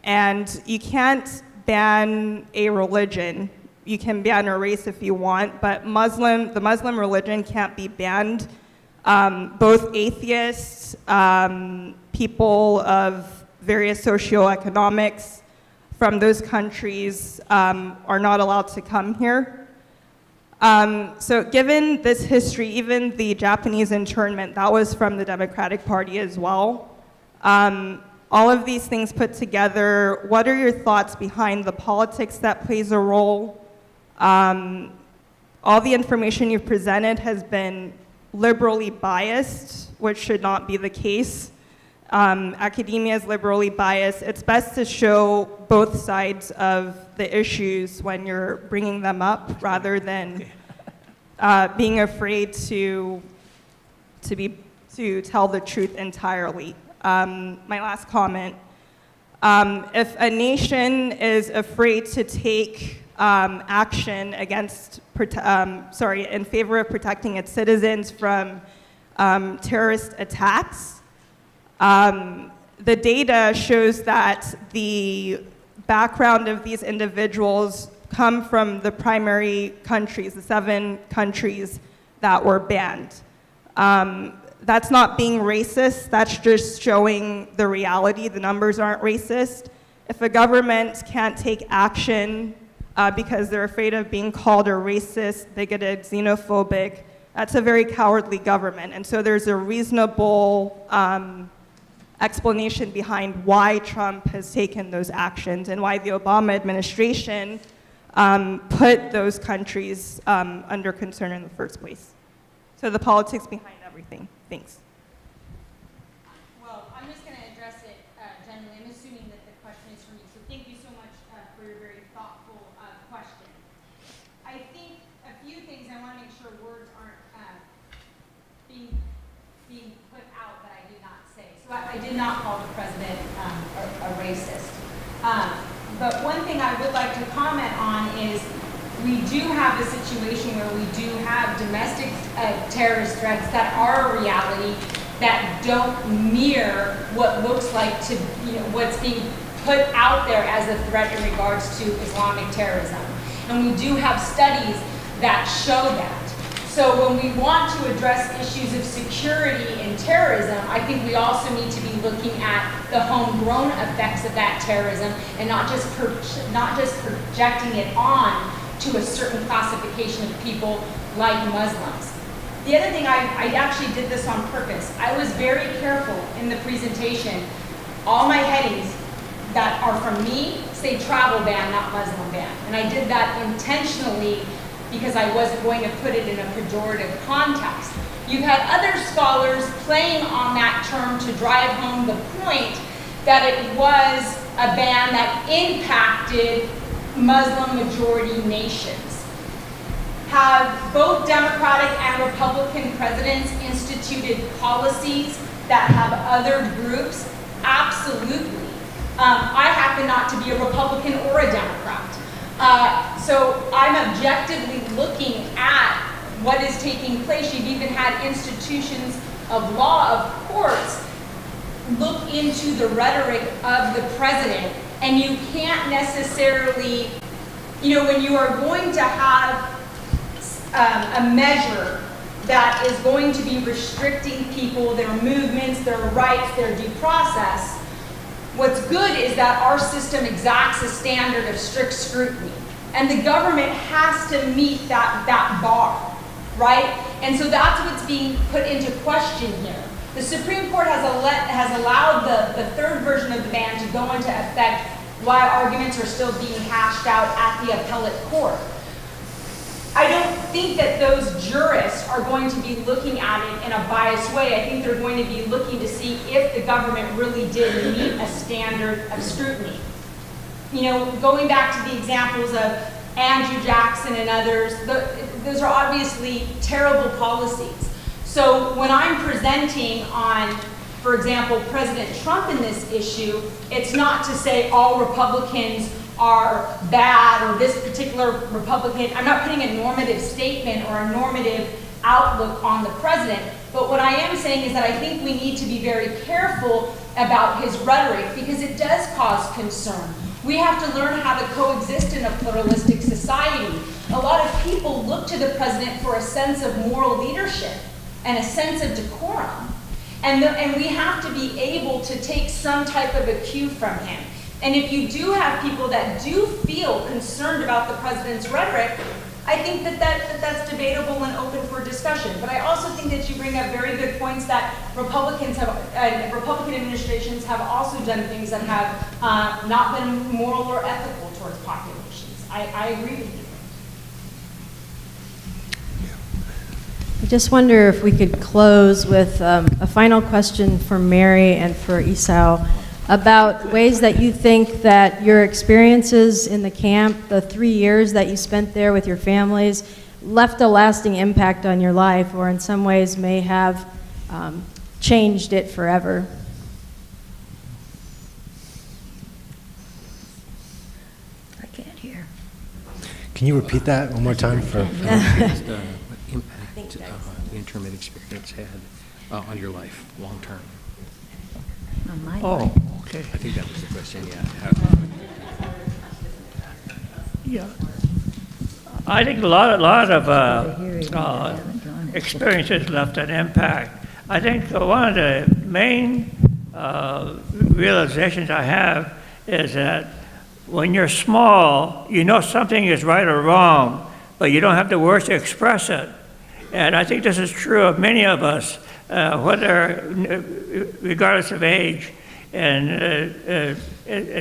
And you can't ban a religion. You can ban a race if you want, but the Muslim religion can't be banned. Both atheists, people of various socioeconomics from those countries are not allowed to come here. So given this history, even the Japanese internment, that was from the Democratic Party as well. All of these things put together, what are your thoughts behind the politics that plays a role? All the information you've presented has been liberally biased, which should not be the case. Academia is liberally biased. It's best to show both sides of the issues when you're bringing them up, rather than being afraid to tell the truth entirely. My last comment, if a nation is afraid to take action against, in favor of protecting its citizens from terrorist attacks, the data shows that the background of these individuals come from the primary countries, the 7 countries that were banned. That's not being racist, that's just showing the reality. The numbers aren't racist. If a government can't take action because they're afraid of being called a racist, bigoted, xenophobic, that's a very cowardly government. And so there's a reasonable explanation behind why Trump has taken those actions and why the Obama administration put those countries under concern in the first place. So the politics behind everything. Thanks. Well, I'm just going to address it generally. I'm assuming that the question is for me, so thank you so much for your very thoughtful question. I think a few things, I want to make sure words aren't being put out that I did not say. So I did not call the president a racist. But one thing I would like to comment on is we do have a situation where we do have domestic terrorist threats that are a reality that don't mirror what looks like to, what's being put out there as a threat in regards to Islamic terrorism. And we do have studies that show that. So when we want to address issues of security and terrorism, I think we also need to be looking at the homegrown effects of that terrorism and not just projecting it on to a certain classification of people like Muslims. The other thing, I actually did this on purpose. I was very careful in the presentation. All my headings that are from me say travel ban, not Muslim ban. And I did that intentionally because I wasn't going to put it in a pejorative context. You've had other scholars playing on that term to drive home the point that it was a ban that impacted Muslim majority nations. Have both Democratic and Republican presidents instituted policies that have other groups? Absolutely. I happen not to be a Republican or a Democrat. So I'm objectively looking at what is taking place. You've even had institutions of law, of courts, look into the rhetoric of the president. And you can't necessarily, when you are going to have a measure that is going to be restricting people, their movements, their rights, their due process, what's good is that our system exacts a standard of strict scrutiny. And the government has to meet that bar, right? And so that's what's being put into question here. The Supreme Court has allowed the third version of the ban to go into effect while arguments are still being hashed out at the appellate court. I don't think that those jurists are going to be looking at it in a biased way. I think they're going to be looking to see if the government really did meet a standard of scrutiny. You know, going back to the examples of Andrew Jackson and others, those are obviously terrible policies. So when I'm presenting on, for example, President Trump in this issue, it's not to say all Republicans are bad or this particular Republican. I'm not putting a normative statement or a normative outlook on the president. But what I am saying is that I think we need to be very careful about his rhetoric because it does cause concern. We have to learn how to coexist in a pluralistic society. A lot of people look to the president for a sense of moral leadership and a sense of decorum. And we have to be able to take some type of a cue from him. And if you do have people that do feel concerned about the president's rhetoric, I think that's debatable and open for discussion. But I also think that you bring up very good points that Republican administrations have also done things that have not been moral or ethical towards populations. I agree with you. I just wonder if we could close with a final question for Mary and for Isao about ways that you think that your experiences in the camp, the 3 years that you spent there with your families, left a lasting impact on your life or in some ways may have changed it forever. I can't hear. Can you repeat that one more time for? Impact the internment experience had on your life, long term. On my Oh, life. okay. I think that was the question, Yeah. I think a lot of experiences left an impact. I think one of the main realizations I have is that when you're small, you know something is right or wrong, but you don't have the words to express it. And I think this is true of many of us, regardless of age. And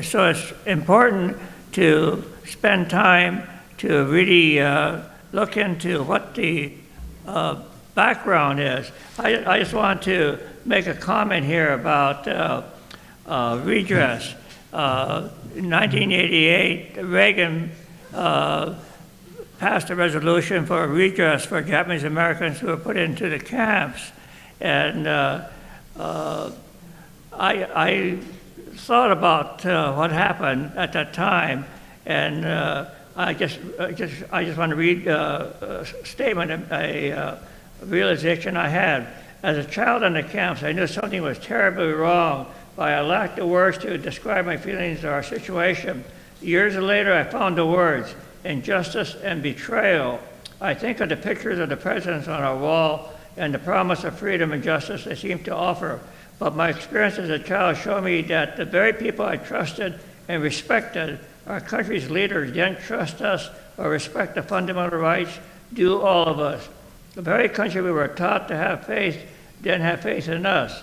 so it's important to spend time to really look into what the background is. I just want to make a comment here about redress. In 1988, Reagan passed a resolution for redress for Japanese Americans who were put into the camps. And I thought about what happened at that time, and I just want to read a statement, a realization I had. As a child in the camps, I knew something was terribly wrong, but I lacked the words to describe my feelings or our situation. Years later, I found the words, injustice and betrayal. I think of the pictures of the presidents on our wall and the promise of freedom and justice they seem to offer. But my experience as a child showed me that the very people I trusted and respected, our country's leaders, didn't trust us or respect the fundamental rights due all of us. The very country we were taught to have faith didn't have faith in us.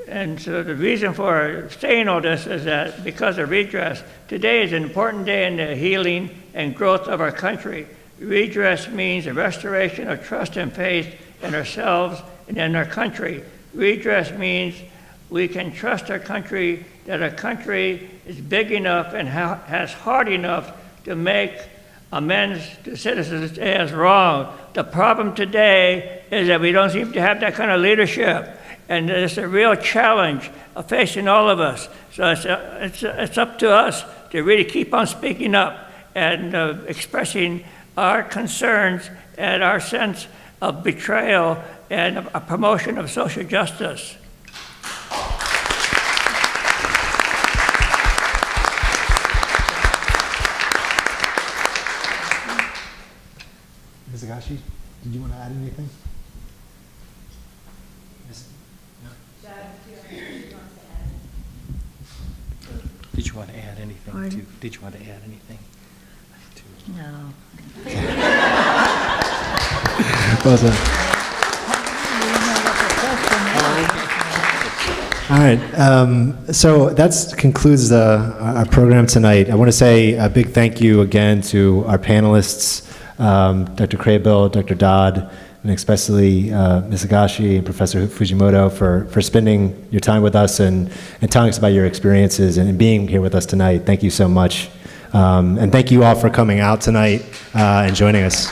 And so the reason for saying all this is that because of redress, today is an important day in the healing and growth of our country. Redress means a restoration of trust and faith in ourselves and in our country. Redress means we can trust our country, that our country is big enough and has heart enough to make amends to citizens as wrong. The problem today is that we don't seem to have that kind of leadership. And it's a real challenge facing all of us. So it's up to us to really keep on speaking up and expressing our concerns and our sense of betrayal and a promotion of social justice. Ms. Higashi, did you want to add anything? Did you want to add anything Pardon? to? Did you want to add anything? No. Well done. All right, so that concludes our program tonight. I want to say a big thank you again to our panelists, Dr. Craybill, Dr. Dodd, and especially Ms. Higashi and Professor Fujimoto for spending your time with us and telling us about your experiences and being here with us tonight. Thank you so much. And thank you all for coming out tonight and joining us.